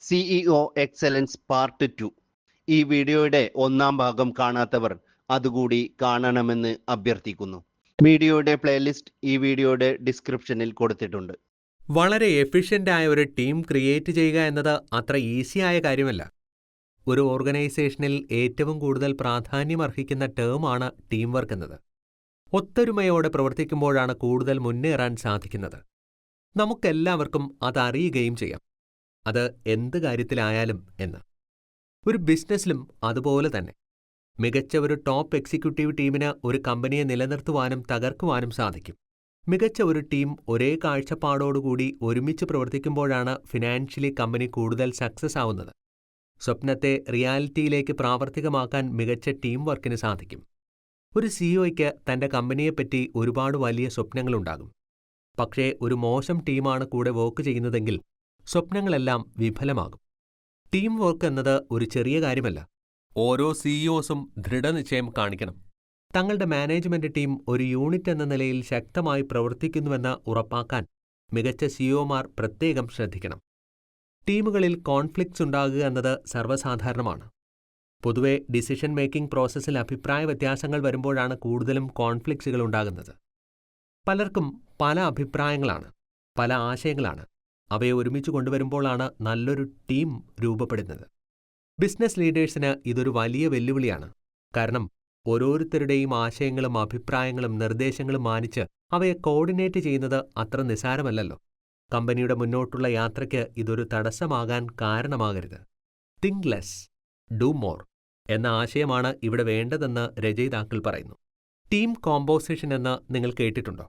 CEO excellence part 2. ഈ വീഡിയോയുടെ ഒന്നാം ഭാഗം കാണാത്തവർ അതുകൂടി കാണണമെന്ന് അഭ്യർത്ഥിക്കുന്നു. വീഡിയോയുടെ പ്ലേലിസ്റ്റ് ഈ വീഡിയോയുടെ ഡിസ്ക്രിപ്ഷനിൽ കൊടുത്തിട്ടുണ്ട്. വളരെ എഫിഷ്യൻ്റായ ഒരു ടീം ക്രിയേറ്റ് ചെയ്യുക എന്നത് അത്ര ഈസിയായ കാര്യമല്ല. ഒരു ഓർഗനൈസേഷനിൽ ഏറ്റവും കൂടുതൽ പ്രാധാന്യമർഹിക്കുന്ന ടേമാണ് ടീം വർക്ക് എന്നത്. ഒത്തൊരുമയോടെ പ്രവർത്തിക്കുമ്പോഴാണ് കൂടുതൽ മുന്നേറാൻ സാധിക്കുന്നത്. നമുക്കെല്ലാവർക്കും അതറിയുകയും ചെയ്യാം, അത് എന്ത് കാര്യത്തിലായാലും എന്ന്. ഒരു ബിസിനസ്സിലും അതുപോലെ തന്നെ. മികച്ച ഒരു ടോപ്പ് എക്സിക്യൂട്ടീവ് ടീമിന് ഒരു കമ്പനിയെ നിലനിർത്തുവാനും തകർക്കുവാനും സാധിക്കും. മികച്ച ഒരു ടീം ഒരേ കാഴ്ചപ്പാടോടുകൂടി ഒരുമിച്ച് പ്രവർത്തിക്കുമ്പോഴാണ് ഫിനാൻഷ്യലി കമ്പനി കൂടുതൽ സക്സസ് ആവുന്നത്. സ്വപ്നത്തെ റിയാലിറ്റിയിലേക്ക് പ്രാവർത്തികമാക്കാൻ മികച്ച ടീം വർക്കിന് സാധിക്കും. ഒരു സിഇഒയ്ക്ക് തൻ്റെ കമ്പനിയെപ്പറ്റി ഒരുപാട് വലിയ സ്വപ്നങ്ങളുണ്ടാകും. പക്ഷേ ഒരു മോശം ടീമാണ് കൂടെ വർക്ക് ചെയ്യുന്നതെങ്കിൽ സ്വപ്നങ്ങളെല്ലാം വിഫലമാകും. ടീം വർക്ക് എന്നത് ഒരു ചെറിയ കാര്യമല്ല. ഓരോ സിഇഒസും ദൃഢനിശ്ചയം കാണിക്കണം. തങ്ങളുടെ മാനേജ്മെന്റ് ടീം ഒരു യൂണിറ്റ് എന്ന നിലയിൽ ശക്തമായി പ്രവർത്തിക്കുന്നുവെന്ന് ഉറപ്പാക്കാൻ മികച്ച സിഇഒമാർ പ്രത്യേകം ശ്രദ്ധിക്കണം. ടീമുകളിൽ കോൺഫ്ലിക്ട്സ് ഉണ്ടാകുക എന്നത് സർവ്വസാധാരണമാണ്. പൊതുവെ ഡിസിഷൻ മേക്കിംഗ് പ്രോസസ്സിൽ അഭിപ്രായ വ്യത്യാസങ്ങൾ വരുമ്പോഴാണ് കൂടുതലും കോൺഫ്ലിക്ട്സുകൾ ഉണ്ടാകുന്നത്. പലർക്കും പല അഭിപ്രായങ്ങളാണ്, പല ആശയങ്ങളാണ്. അവയെ ഒരുമിച്ച് കൊണ്ടുവരുമ്പോഴാണ് നല്ലൊരു ടീം രൂപപ്പെടുന്നത്. ബിസിനസ് ലീഡേഴ്സിന് ഇതൊരു വലിയ വെല്ലുവിളിയാണ്. കാരണം ഓരോരുത്തരുടെയും ആശയങ്ങളും അഭിപ്രായങ്ങളും നിർദ്ദേശങ്ങളും മാനിച്ച് അവയെ കോർഡിനേറ്റ് ചെയ്യുന്നത് അത്ര നിസ്സാരമല്ലല്ലോ. കമ്പനിയുടെ മുന്നോട്ടുള്ള യാത്രയ്ക്ക് ഇതൊരു തടസ്സമാകാൻ കാരണമാകരുത്. തിങ്ക് ലെസ്, ഡു മോർ എന്ന ആശയമാണ് ഇവിടെ വേണ്ടതെന്ന് രചയിതാക്കൾ പറയുന്നു. ടീം കോമ്പോസിഷൻ എന്ന് നിങ്ങൾ കേട്ടിട്ടുണ്ടോ?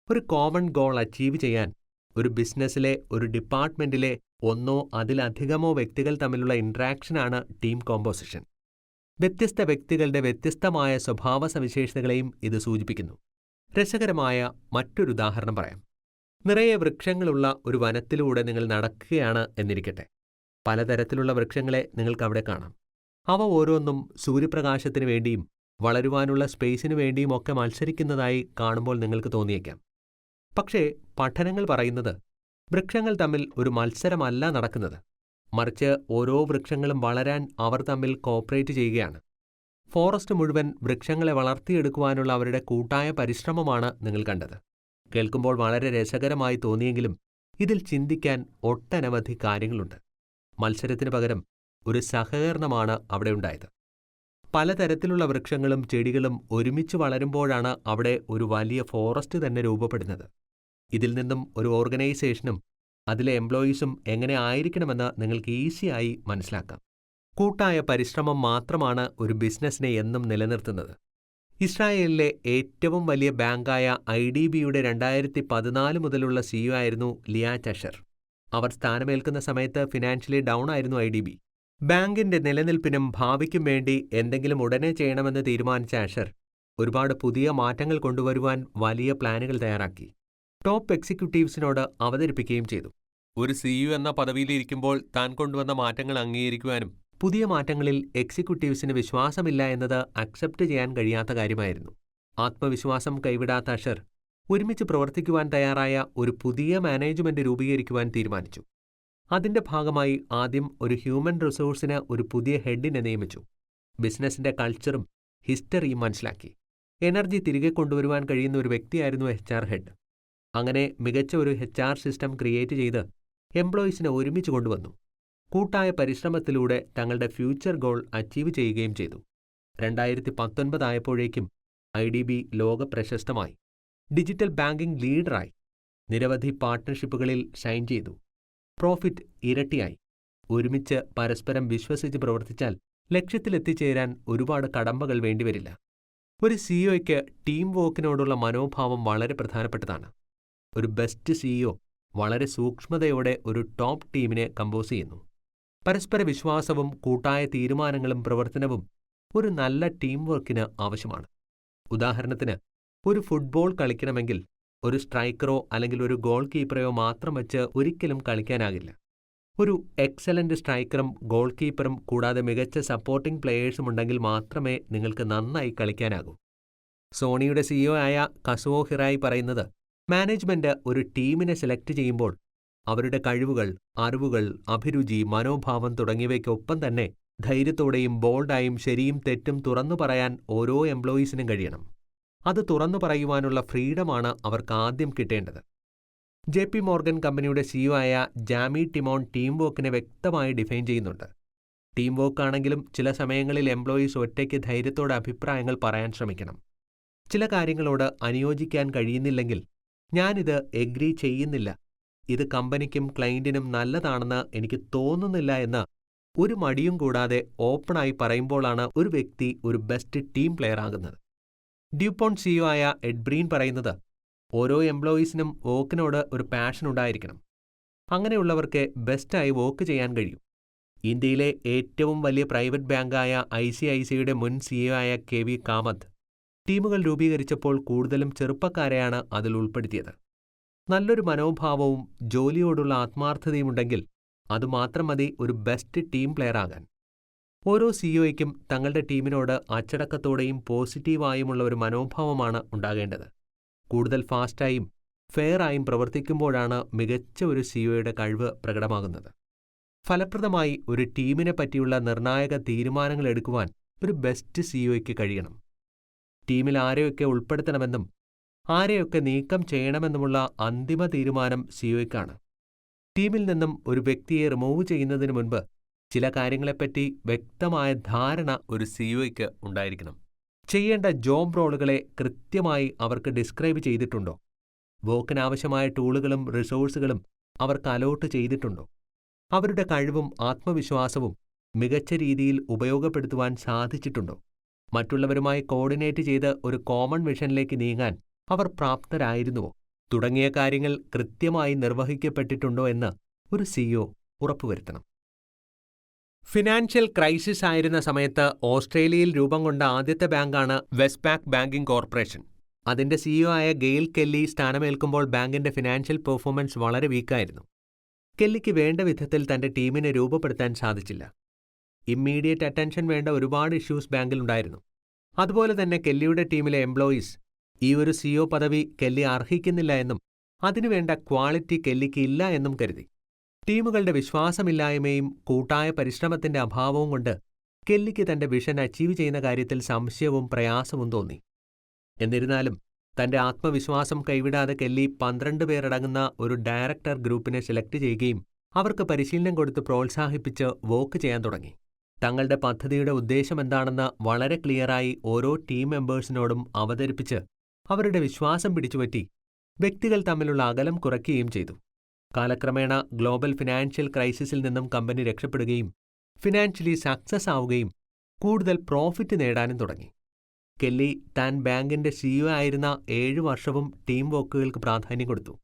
ഒരു കോമൺ ഗോൾ അച്ചീവ് ചെയ്യാൻ ഒരു ബിസിനസ്സിലെ ഒരു ഡിപ്പാർട്ട്മെന്റിലെ ഒന്നോ അതിലധികമോ വ്യക്തികൾ തമ്മിലുള്ള ഇൻട്രാക്ഷനാണ് ടീം കോമ്പോസിഷൻ. വ്യത്യസ്ത വ്യക്തികളുടെ വ്യത്യസ്തമായ സ്വഭാവ സവിശേഷതകളെയും ഇത് സൂചിപ്പിക്കുന്നു. രസകരമായ മറ്റൊരു ഉദാഹരണം പറയാം. നിറയെ വൃക്ഷങ്ങളുള്ള ഒരു വനത്തിലൂടെ നിങ്ങൾ നടക്കുകയാണ് എന്നിരിക്കട്ടെ. പലതരത്തിലുള്ള വൃക്ഷങ്ങളെ നിങ്ങൾക്കവിടെ കാണാം. അവ ഓരോന്നും സൂര്യപ്രകാശത്തിനു വേണ്ടിയും വളരുവാനുള്ള സ്പേസിനു വേണ്ടിയും ഒക്കെ മത്സരിക്കുന്നതായി കാണുമ്പോൾ നിങ്ങൾക്ക് തോന്നിയേക്കാം. പക്ഷേ പഠനങ്ങൾ പറയുന്നത് വൃക്ഷങ്ങൾ തമ്മിൽ ഒരു മത്സരമല്ല നടക്കുന്നത്, മറിച്ച് ഓരോ വൃക്ഷങ്ങളും വളരാൻ അവർ തമ്മിൽ കോപ്പറേറ്റ് ചെയ്യുകയാണ്. ഫോറസ്റ്റ് മുഴുവൻ വൃക്ഷങ്ങളെ വളർത്തിയെടുക്കുവാനുള്ള അവരുടെ കൂട്ടായ പരിശ്രമമാണ് നിങ്ങൾ കണ്ടത്. കേൾക്കുമ്പോൾ വളരെ രസകരമായി തോന്നിയെങ്കിലും ഇതിൽ ചിന്തിക്കാൻ ഒട്ടനവധി കാര്യങ്ങളുണ്ട്. മത്സരത്തിന് പകരം ഒരു സഹകരണമാണ് അവിടെ ഉണ്ടായത്. പലതരത്തിലുള്ള വൃക്ഷങ്ങളും ചെടികളും ഒരുമിച്ച് വളരുമ്പോഴാണ് അവിടെ ഒരു വലിയ ഫോറസ്റ്റ് തന്നെ രൂപപ്പെടുന്നത്. ഇതിൽ നിന്നും ഒരു ഓർഗനൈസേഷനും അതിലെ എംപ്ലോയീസും എങ്ങനെ ആയിരിക്കണമെന്ന് നിങ്ങൾക്ക് ഈസിയായി മനസ്സിലാക്കാം. കൂട്ടായ പരിശ്രമം മാത്രമാണ് ഒരു ബിസിനസ്സിനെ എന്നും നിലനിർത്തുന്നത്. ഇസ്രായേലിലെ ഏറ്റവും വലിയ ബാങ്കായ IDBയുടെ 2014 മുതലുള്ള സിഇഒ ആയിരുന്നു ലിയ ചഷർ. അവർ സ്ഥാനമേൽക്കുന്ന സമയത്ത് ഫിനാൻഷ്യലി ഡൗൺ ആയിരുന്നു IDB. ബാങ്കിന്റെ നിലനിൽപ്പിനും ഭാവിക്കും വേണ്ടി എന്തെങ്കിലും ഉടനെ ചെയ്യണമെന്ന് തീരുമാനിച്ച അഷർ ഒരുപാട് പുതിയ മാറ്റങ്ങൾ കൊണ്ടുവരുവാൻ വലിയ പ്ലാനുകൾ തയ്യാറാക്കി. ടോപ്പ് എക്സിക്യൂട്ടീവ്സിനോട് അവതരിപ്പിക്കുകയും ചെയ്തു. ഒരു സിഇഒ എന്ന പദവിയിലിരിക്കുമ്പോൾ താൻ കൊണ്ടുവന്ന മാറ്റങ്ങൾ അംഗീകരിക്കുവാനും പുതിയ മാറ്റങ്ങളിൽ എക്സിക്യൂട്ടീവ്സിന് വിശ്വാസമില്ല എന്നത് അക്സെപ്റ്റ് ചെയ്യാൻ കഴിയാത്ത കാര്യമായിരുന്നു. ആത്മവിശ്വാസം കൈവിടാത്ത അഷർ ഒരുമിച്ച് പ്രവർത്തിക്കുവാൻ തയ്യാറായ ഒരു പുതിയ മാനേജ്മെന്റ് രൂപീകരിക്കുവാൻ തീരുമാനിച്ചു. അതിന്റെ ഭാഗമായി ആദ്യം ഒരു ഹ്യൂമൻ റിസോഴ്സിന് ഒരു പുതിയ ഹെഡിനെ നിയമിച്ചു. ബിസിനസിന്റെ കൾച്ചറും ഹിസ്റ്ററിയും മനസ്സിലാക്കി. എനർജി തിരികെ കൊണ്ടുവരുവാൻ കഴിയുന്ന ഒരു വ്യക്തിയായിരുന്നു HR ഹെഡ്. അങ്ങനെ മികച്ച ഒരു HR സിസ്റ്റം ക്രിയേറ്റ് ചെയ്ത് എംപ്ലോയീസിനെ ഒരുമിച്ച് കൊണ്ടുവന്നു. കൂട്ടായ പരിശ്രമത്തിലൂടെ തങ്ങളുടെ ഫ്യൂച്ചർ ഗോൾ അച്ചീവ് ചെയ്യുകയും ചെയ്തു. 2019 ആയപ്പോഴേക്കും IDB ലോക പ്രശസ്തമായി. Digital banking ലീഡറായി. നിരവധി പാർട്ട്ണർഷിപ്പുകളിൽ ഷൈൻ ചെയ്തു. പ്രോഫിറ്റ് ഇരട്ടിയായി. ഒരുമിച്ച് പരസ്പരം വിശ്വസിച്ച് പ്രവർത്തിച്ചാൽ ലക്ഷ്യത്തിലെത്തിച്ചേരാൻ ഒരുപാട് കടമ്പകൾ വേണ്ടിവരില്ല. ഒരു സിഇഒയ്ക്ക് ടീം വർക്കിനോടുള്ള മനോഭാവം വളരെ പ്രധാനപ്പെട്ടതാണ്. ഒരു ബെസ്റ്റ് സിഇഒ വളരെ സൂക്ഷ്മതയോടെ ഒരു ടോപ്പ് ടീമിനെ കമ്പോസ് ചെയ്യുന്നു. പരസ്പര വിശ്വാസവും കൂട്ടായ തീരുമാനങ്ങളും പ്രവർത്തനവും ഒരു നല്ല ടീം വർക്കിന് ആവശ്യമാണ്. ഉദാഹരണത്തിന്, ഒരു ഫുട്ബോൾ കളിക്കണമെങ്കിൽ ഒരു സ്ട്രൈക്കറോ അല്ലെങ്കിൽ ഒരു ഗോൾ കീപ്പറെയോ മാത്രം വെച്ച് ഒരിക്കലും കളിക്കാനാകില്ല. ഒരു എക്സലന്റ് സ്ട്രൈക്കറും ഗോൾ കീപ്പറും കൂടാതെ മികച്ച സപ്പോർട്ടിംഗ് പ്ലെയേഴ്സും ഉണ്ടെങ്കിൽ മാത്രമേ നിങ്ങൾക്ക് നന്നായി കളിക്കാനാകൂ. സോണിയുടെ സിഇഒ ആയ കസുവോ ഹിറായി പറയുന്നത്, മാനേജ്മെന്റ് ഒരു ടീമിനെ സെലക്ട് ചെയ്യുമ്പോൾ അവരുടെ കഴിവുകൾ, അറിവുകൾ, അഭിരുചി, മനോഭാവം തുടങ്ങിയവയ്ക്കൊപ്പം തന്നെ ധൈര്യത്തോടെയും ബോൾഡായും ശരിയും തെറ്റും തുറന്നു പറയാൻ ഓരോ എംപ്ലോയീസിനും കഴിയണം. അത് തുറന്നു പറയുവാനുള്ള ഫ്രീഡമാണ് അവർക്ക് ആദ്യം കിട്ടേണ്ടത്. JP മോർഗൻ കമ്പനിയുടെ CEO ആയ ജാമി ടിമോൺ ടീം വർക്കിനെ വ്യക്തമായി ഡിഫൈൻ ചെയ്യുന്നുണ്ട്. ടീം വർക്ക് ആണെങ്കിലും ചില സമയങ്ങളിൽ എംപ്ലോയീസ് ഒറ്റയ്ക്ക് ധൈര്യത്തോടെ അഭിപ്രായങ്ങൾ പറയാൻ ശ്രമിക്കണം. ചില കാര്യങ്ങളോട് അനുയോജിക്കാൻ കഴിയുന്നില്ലെങ്കിൽ ഞാനിത് എഗ്രി ചെയ്യുന്നില്ല, ഇത് കമ്പനിക്കും ക്ലയന്റിനും നല്ലതാണെന്ന് എനിക്ക് തോന്നുന്നില്ല എന്ന് ഒരു മടിയും കൂടാതെ ഓപ്പണായി പറയുമ്പോഴാണ് ഒരു വ്യക്തി ഒരു ബെസ്റ്റ് ടീം പ്ലെയർ ആകുന്നത്. ഡ്യൂപോൺ CEO ആയ എഡ് ബ്രീൻ പറയുന്നത്, ഓരോ എംപ്ലോയീസിനും വർക്കിനോട് ഒരു പാഷൻ ഉണ്ടായിരിക്കണം. അങ്ങനെയുള്ളവർക്ക് ബെസ്റ്റായി വർക്ക് ചെയ്യാൻ കഴിയും. ഇന്ത്യയിലെ ഏറ്റവും വലിയ പ്രൈവറ്റ് ബാങ്കായ ICICIയുടെ മുൻ CEO ആയ KV കാമത്ത് ടീമുകൾ രൂപീകരിച്ചപ്പോൾ കൂടുതലും ചെറുപ്പക്കാരെയാണ് അതിൽ ഉൾപ്പെടുത്തിയത്. നല്ലൊരു മനോഭാവവും ജോലിയോടുള്ള ആത്മാർത്ഥതയുമുണ്ടെങ്കിൽ അതുമാത്രം മതി ഒരു ബെസ്റ്റ് ടീം പ്ലെയർ ആകാൻ. ഓരോ CEOയ്ക്കും തങ്ങളുടെ ടീമിനോട് അച്ചടക്കത്തോടെയും പോസിറ്റീവായുമുള്ള ഒരു മനോഭാവമാണ് ഉണ്ടാകേണ്ടത്. കൂടുതൽ ഫാസ്റ്റായും ഫെയറായും പ്രവർത്തിക്കുമ്പോഴാണ് മികച്ച ഒരു CEOയുടെ കഴിവ് പ്രകടമാകുന്നത്. ഫലപ്രദമായി ഒരു ടീമിനെ പറ്റിയുള്ള നിർണായക തീരുമാനങ്ങൾ എടുക്കുവാൻ ഒരു ബെസ്റ്റ് CEOയ്ക്ക് കഴിയണം. ടീമിൽ ആരെയൊക്കെ ഉൾപ്പെടുത്തണമെന്നും ആരെയൊക്കെ നീക്കം ചെയ്യണമെന്നുമുള്ള അന്തിമ തീരുമാനം CEOയ്ക്കാണ്. ടീമിൽ നിന്നും ഒരു വ്യക്തിയെ റിമൂവ് ചെയ്യുന്നതിന് മുൻപ് ചില കാര്യങ്ങളെപ്പറ്റി വ്യക്തമായ ധാരണ ഒരു CEOയ്ക്ക് ഉണ്ടായിരിക്കണം. ചെയ്യേണ്ട ജോബ് റോളുകളെ കൃത്യമായി അവർക്ക് ഡിസ്ക്രൈബ് ചെയ്തിട്ടുണ്ടോ? വർക്കിനാവശ്യമായ ടൂളുകളും റിസോഴ്സുകളും അവർക്ക് അലോട്ട് ചെയ്തിട്ടുണ്ടോ? അവരുടെ കഴിവും ആത്മവിശ്വാസവും മികച്ച രീതിയിൽ ഉപയോഗപ്പെടുത്തുവാൻ സാധിച്ചിട്ടുണ്ടോ? മറ്റുള്ളവരുമായി കോർഡിനേറ്റ് ചെയ്ത് ഒരു കോമൺ വിഷനിലേക്ക് നീങ്ങാൻ അവർ പ്രാപ്തരായിരുന്നുവോ? തുടങ്ങിയ കാര്യങ്ങൾ കൃത്യമായി നിർവഹിക്കപ്പെട്ടിട്ടുണ്ടോ എന്ന് ഒരു CEO ഉറപ്പുവരുത്തണം. ഫിനാൻഷ്യൽ ക്രൈസിസ് ആയിരുന്ന സമയത്ത് ഓസ്ട്രേലിയയിൽ രൂപം കൊണ്ട ആദ്യത്തെ ബാങ്കാണ് വെസ്റ്റ്പാക് ബാങ്കിംഗ് കോർപ്പറേഷൻ. അതിന്റെ CEO ആയ ഗെയിൽ കെല്ലി സ്ഥാനമേൽക്കുമ്പോൾ ബാങ്കിന്റെ ഫിനാൻഷ്യൽ പെർഫോമൻസ് വളരെ വീക്കായിരുന്നു. കെല്ലിക്ക് വേണ്ട വിധത്തിൽ തന്റെ ടീമിനെ രൂപപ്പെടുത്താൻ സാധിച്ചില്ല. ഇമ്മീഡിയറ്റ് അറ്റൻഷൻ വേണ്ട ഒരുപാട് ഇഷ്യൂസ് ബാങ്കിലുണ്ടായിരുന്നു. അതുപോലെ തന്നെ കെല്ലിയുടെ ടീമിലെ എംപ്ലോയീസ് ഈ ഒരു CEO പദവി കെല്ലി അർഹിക്കുന്നില്ല എന്നും അതിനുവേണ്ട ക്വാളിറ്റി കെല്ലിക്ക് ഇല്ല എന്നും കരുതി. ടീമുകളുടെ വിശ്വാസമില്ലായ്മയും കൂട്ടായ പരിശ്രമത്തിന്റെ അഭാവവും കൊണ്ട് കെല്ലിക്ക് തന്റെ വിഷൻ അച്ചീവ് ചെയ്യുന്ന കാര്യത്തിൽ സംശയവും പ്രയാസവും തോന്നി. എന്നിരുന്നാലും തന്റെ ആത്മവിശ്വാസം കൈവിടാതെ കെല്ലി 12 പേരടങ്ങുന്ന ഒരു ഡയറക്ടർ ഗ്രൂപ്പിനെ സെലക്ട് ചെയ്യുകയും അവർക്ക് പരിശീലനം കൊടുത്ത് പ്രോത്സാഹിപ്പിച്ച് വർക്ക് ചെയ്യാൻ തുടങ്ങി. തങ്ങളുടെ പദ്ധതിയുടെ ഉദ്ദേശമെന്താണെന്ന് വളരെ ക്ലിയറായി ഓരോ ടീം മെമ്പേഴ്സിനോടും അവതരിപ്പിച്ച് അവരുടെ വിശ്വാസം പിടിച്ചുപറ്റി വ്യക്തികൾ തമ്മിലുള്ള അകലം കുറയ്ക്കുകയും ചെയ്തു. കാലക്രമേണ ഗ്ലോബൽ ഫിനാൻഷ്യൽ ക്രൈസിസിൽ നിന്നും കമ്പനി രക്ഷപ്പെടുകയും ഫിനാൻഷ്യലി സക്സസ് ആവുകയും കൂടുതൽ പ്രോഫിറ്റ് നേടാനും തുടങ്ങി. കെല്ലി താൻ ബാങ്കിന്റെ CEO ആയിരുന്ന 7 വർഷവും ടീം വർക്കുകൾക്ക് പ്രാധാന്യം കൊടുത്തു.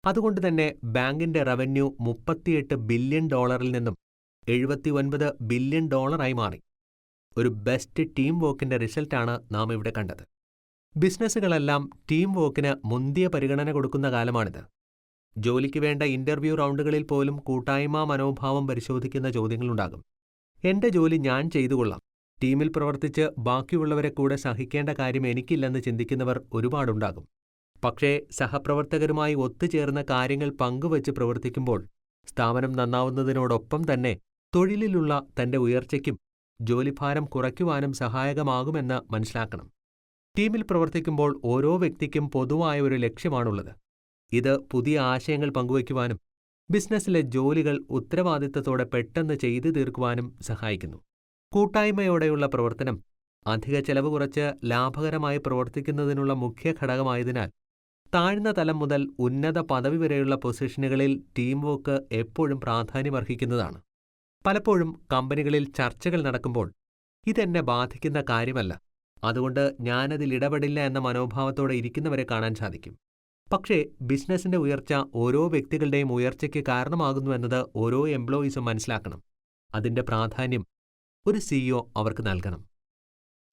അതുകൊണ്ട് തന്നെ ബാങ്കിന്റെ റവന്യൂ $38 ബില്യൺ നിന്നും $79 ബില്യൺ മാറി. ഒരു ബെസ്റ്റ് ടീം വർക്കിന്റെ റിസൾട്ടാണ് നാം ഇവിടെ കണ്ടത്. ബിസിനസ്സുകളെല്ലാം ടീം വർക്കിന് മുന്തിയ പരിഗണന കൊടുക്കുന്ന കാലമാണിത്. ജോലിക്ക് വേണ്ട ഇന്റർവ്യൂ റൗണ്ടുകളിൽ പോലും കൂട്ടായ്മ മനോഭാവം പരിശോധിക്കുന്ന ചോദ്യങ്ങളുണ്ടാകും. എന്റെ ജോലി ഞാൻ ചെയ്തുകൊള്ളാം, ടീമിൽ പ്രവർത്തിച്ച് ബാക്കിയുള്ളവരെ കൂടെ സഹിക്കേണ്ട കാര്യം എനിക്കില്ലെന്ന് ചിന്തിക്കുന്നവർ ഒരുപാടുണ്ടാകും. പക്ഷേ സഹപ്രവർത്തകരുമായി ഒത്തുചേർന്ന കാര്യങ്ങൾ പങ്കുവച്ച് പ്രവർത്തിക്കുമ്പോൾ സ്ഥാപനം നന്നാവുന്നതിനോടൊപ്പം തന്നെ തൊഴിലിലുള്ള തന്റെ ഉയർച്ചയ്ക്കും ജോലിഭാരം കുറയ്ക്കുവാനും സഹായകമാകുമെന്ന് മനസ്സിലാക്കണം. ടീമിൽ പ്രവർത്തിക്കുമ്പോൾ ഓരോ വ്യക്തിക്കും പൊതുവായ ഒരു ലക്ഷ്യമാണുള്ളത്. ഇത് പുതിയ ആശയങ്ങൾ പങ്കുവയ്ക്കുവാനും ബിസിനസ്സിലെ ജോലികൾ ഉത്തരവാദിത്തത്തോടെ പെട്ടെന്ന് ചെയ്തു തീർക്കുവാനും സഹായിക്കുന്നു. കൂട്ടായ്മയോടെയുള്ള പ്രവർത്തനം അധിക ചെലവ് കുറച്ച് ലാഭകരമായി പ്രവർത്തിക്കുന്നതിനുള്ള മുഖ്യ ഘടകമായതിനാൽ താഴ്ന്ന തലം മുതൽ ഉന്നത പദവി വരെയുള്ള പൊസിഷനുകളിൽ ടീം വർക്ക് എപ്പോഴും പ്രാധാന്യമർഹിക്കുന്നതാണ്. പലപ്പോഴും കമ്പനികളിൽ ചർച്ചകൾ നടക്കുമ്പോൾ ഇതെന്നെ ബാധിക്കുന്ന കാര്യമല്ല, അതുകൊണ്ട് ഞാനതിൽ ഇടപെടില്ല എന്ന മനോഭാവത്തോടെ ഇരിക്കുന്നവരെ കാണാൻ സാധിക്കും. പക്ഷേ ബിസിനസിന്റെ ഉയർച്ച ഓരോ വ്യക്തികളുടെയും ഉയർച്ചയ്ക്ക് കാരണമാകുന്നുവെന്നത് ഓരോ എംപ്ലോയീസും മനസ്സിലാക്കണം. അതിന്റെ പ്രാധാന്യം ഒരു CEO അവർക്ക് നൽകണം.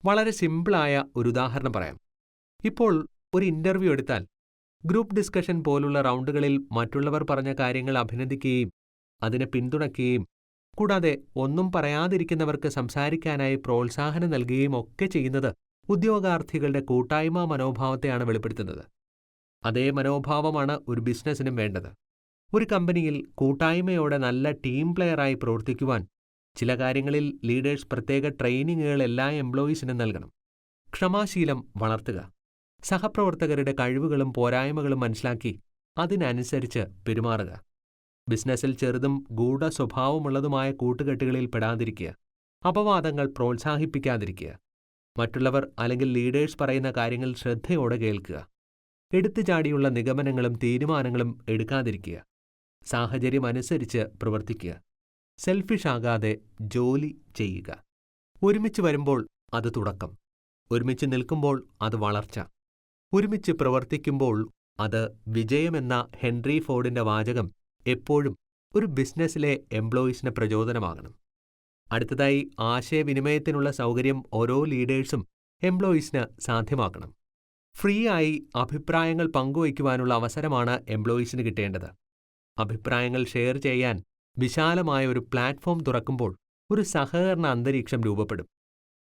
വളരെ സിമ്പിളായ ഒരു ഉദാഹരണം പറയാം. ഇപ്പോൾ ഒരു ഇന്റർവ്യൂ എടുത്താൽ ഗ്രൂപ്പ് ഡിസ്കഷൻ പോലുള്ള റൗണ്ടുകളിൽ മറ്റുള്ളവർ പറഞ്ഞ കാര്യങ്ങൾ അഭിനന്ദിക്കുകയും അതിനെ പിന്തുണയ്ക്കുകയും കൂടാതെ ഒന്നും പറയാതിരിക്കുന്നവർക്ക് സംസാരിക്കാനായി പ്രോത്സാഹനം നൽകുകയും ഒക്കെ ചെയ്യുന്നത് ഉദ്യോഗാർത്ഥികളുടെ കൂട്ടായ്മ മനോഭാവത്തെയാണ് വെളിപ്പെടുത്തുന്നത്. അതേ മനോഭാവമാണ് ഒരു ബിസിനസ്സിനും വേണ്ടത്. ഒരു കമ്പനിയിൽ കൂട്ടായ്മയോടെ നല്ല ടീം പ്ലെയറായി പ്രവർത്തിക്കുവാൻ ചില കാര്യങ്ങളിൽ ലീഡേഴ്സ് പ്രത്യേക ട്രെയിനിങ്ങുകൾ എല്ലാ എംപ്ലോയീസിനും നൽകണം. ക്ഷമാശീലം വളർത്തുക. സഹപ്രവർത്തകരുടെ കഴിവുകളും പോരായ്മകളും മനസ്സിലാക്കി അതിനനുസരിച്ച് പെരുമാറുക. ബിസിനസ്സിൽ ചെറുതും ഗൂഢസ്വഭാവമുള്ളതുമായ കൂട്ടുകെട്ടുകളിൽ പെടാതിരിക്കുക. അപവാദങ്ങൾ പ്രോത്സാഹിപ്പിക്കാതിരിക്കുക. മറ്റുള്ളവർ അല്ലെങ്കിൽ ലീഡേഴ്സ് പറയുന്ന കാര്യങ്ങൾ ശ്രദ്ധയോടെ കേൾക്കുക. എടുത്തുചാടിയുള്ള നിഗമനങ്ങളും തീരുമാനങ്ങളും എടുക്കാതിരിക്കുക. സാഹചര്യമനുസരിച്ച് പ്രവർത്തിക്കുക. സെൽഫിഷ് ആകാതെ ജോലി ചെയ്യുക. ഒരുമിച്ച് വരുമ്പോൾ അത് തുടക്കം, ഒരുമിച്ച് നിൽക്കുമ്പോൾ അത് വളർച്ച, ഒരുമിച്ച് പ്രവർത്തിക്കുമ്പോൾ അത് വിജയമെന്ന ഹെൻറി ഫോർഡിന്റെ വാചകം എപ്പോഴും ഒരു ബിസിനസ്സിലെ എംപ്ലോയീസിന് പ്രചോദനമാകണം. അടുത്തതായി, ആശയവിനിമയത്തിനുള്ള സൗകര്യം ഓരോ ലീഡേഴ്സും എംപ്ലോയീസിന് സാധ്യമാക്കണം. ഫ്രീ ആയി അഭിപ്രായങ്ങൾ പങ്കുവയ്ക്കുവാനുള്ള അവസരമാണ് എംപ്ലോയീസിന് കിട്ടേണ്ടത്. അഭിപ്രായങ്ങൾ ഷെയർ ചെയ്യാൻ വിശാലമായ ഒരു പ്ലാറ്റ്ഫോം തുറക്കുമ്പോൾ ഒരു സഹകരണ അന്തരീക്ഷം രൂപപ്പെടും.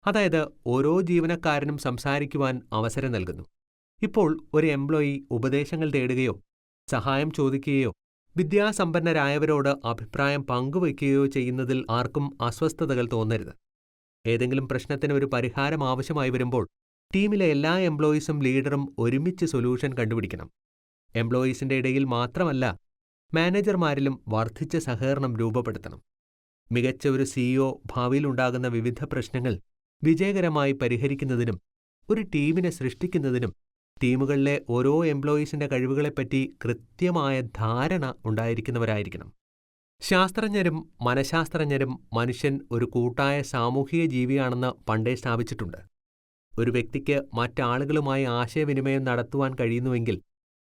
അതായത് ഓരോ ജീവനക്കാരനും സംസാരിക്കുവാൻ അവസരം നൽകുന്നു. ഇപ്പോൾ ഒരു എംപ്ലോയി ഉപദേശങ്ങൾ തേടുകയോ സഹായം ചോദിക്കുകയോ വിദ്യാസമ്പന്നരായവരോട് അഭിപ്രായം പങ്കുവയ്ക്കുകയോ ചെയ്യുന്നതിൽ ആർക്കും അസ്വസ്ഥതകൾ തോന്നരുത്. ഏതെങ്കിലും പ്രശ്നത്തിന് ഒരു പരിഹാരം ആവശ്യമായി വരുമ്പോൾ ടീമിലെ എല്ലാ എംപ്ലോയീസും ലീഡറും ഒരുമിച്ച് സൊല്യൂഷൻ കണ്ടുപിടിക്കണം. എംപ്ലോയീസിന്റെ ഇടയിൽ മാത്രമല്ല, മാനേജർമാരിലും വർദ്ധിച്ച സഹകരണം രൂപപ്പെടുത്തണം. മികച്ച ഒരു സിഇഒ ഭാവിയിലുണ്ടാകുന്ന വിവിധ പ്രശ്നങ്ങൾ വിജയകരമായി പരിഹരിക്കുന്നതിനും ഒരു ടീമിനെ സൃഷ്ടിക്കുന്നതിനും ടീമുകളിലെ ഓരോ എംപ്ലോയീസിന്റെ കഴിവുകളെപ്പറ്റി കൃത്യമായ ധാരണ ഉണ്ടായിരിക്കുന്നവരായിരിക്കണം. ശാസ്ത്രജ്ഞരും മനഃശാസ്ത്രജ്ഞരും മനുഷ്യൻ ഒരു കൂട്ടായ സാമൂഹിക ജീവിയാണെന്ന് പണ്ടേ സ്ഥാപിച്ചിട്ടുണ്ട്. ഒരു വ്യക്തിക്ക് മറ്റാളുകളുമായി ആശയവിനിമയം നടത്തുവാൻ കഴിയുന്നുവെങ്കിൽ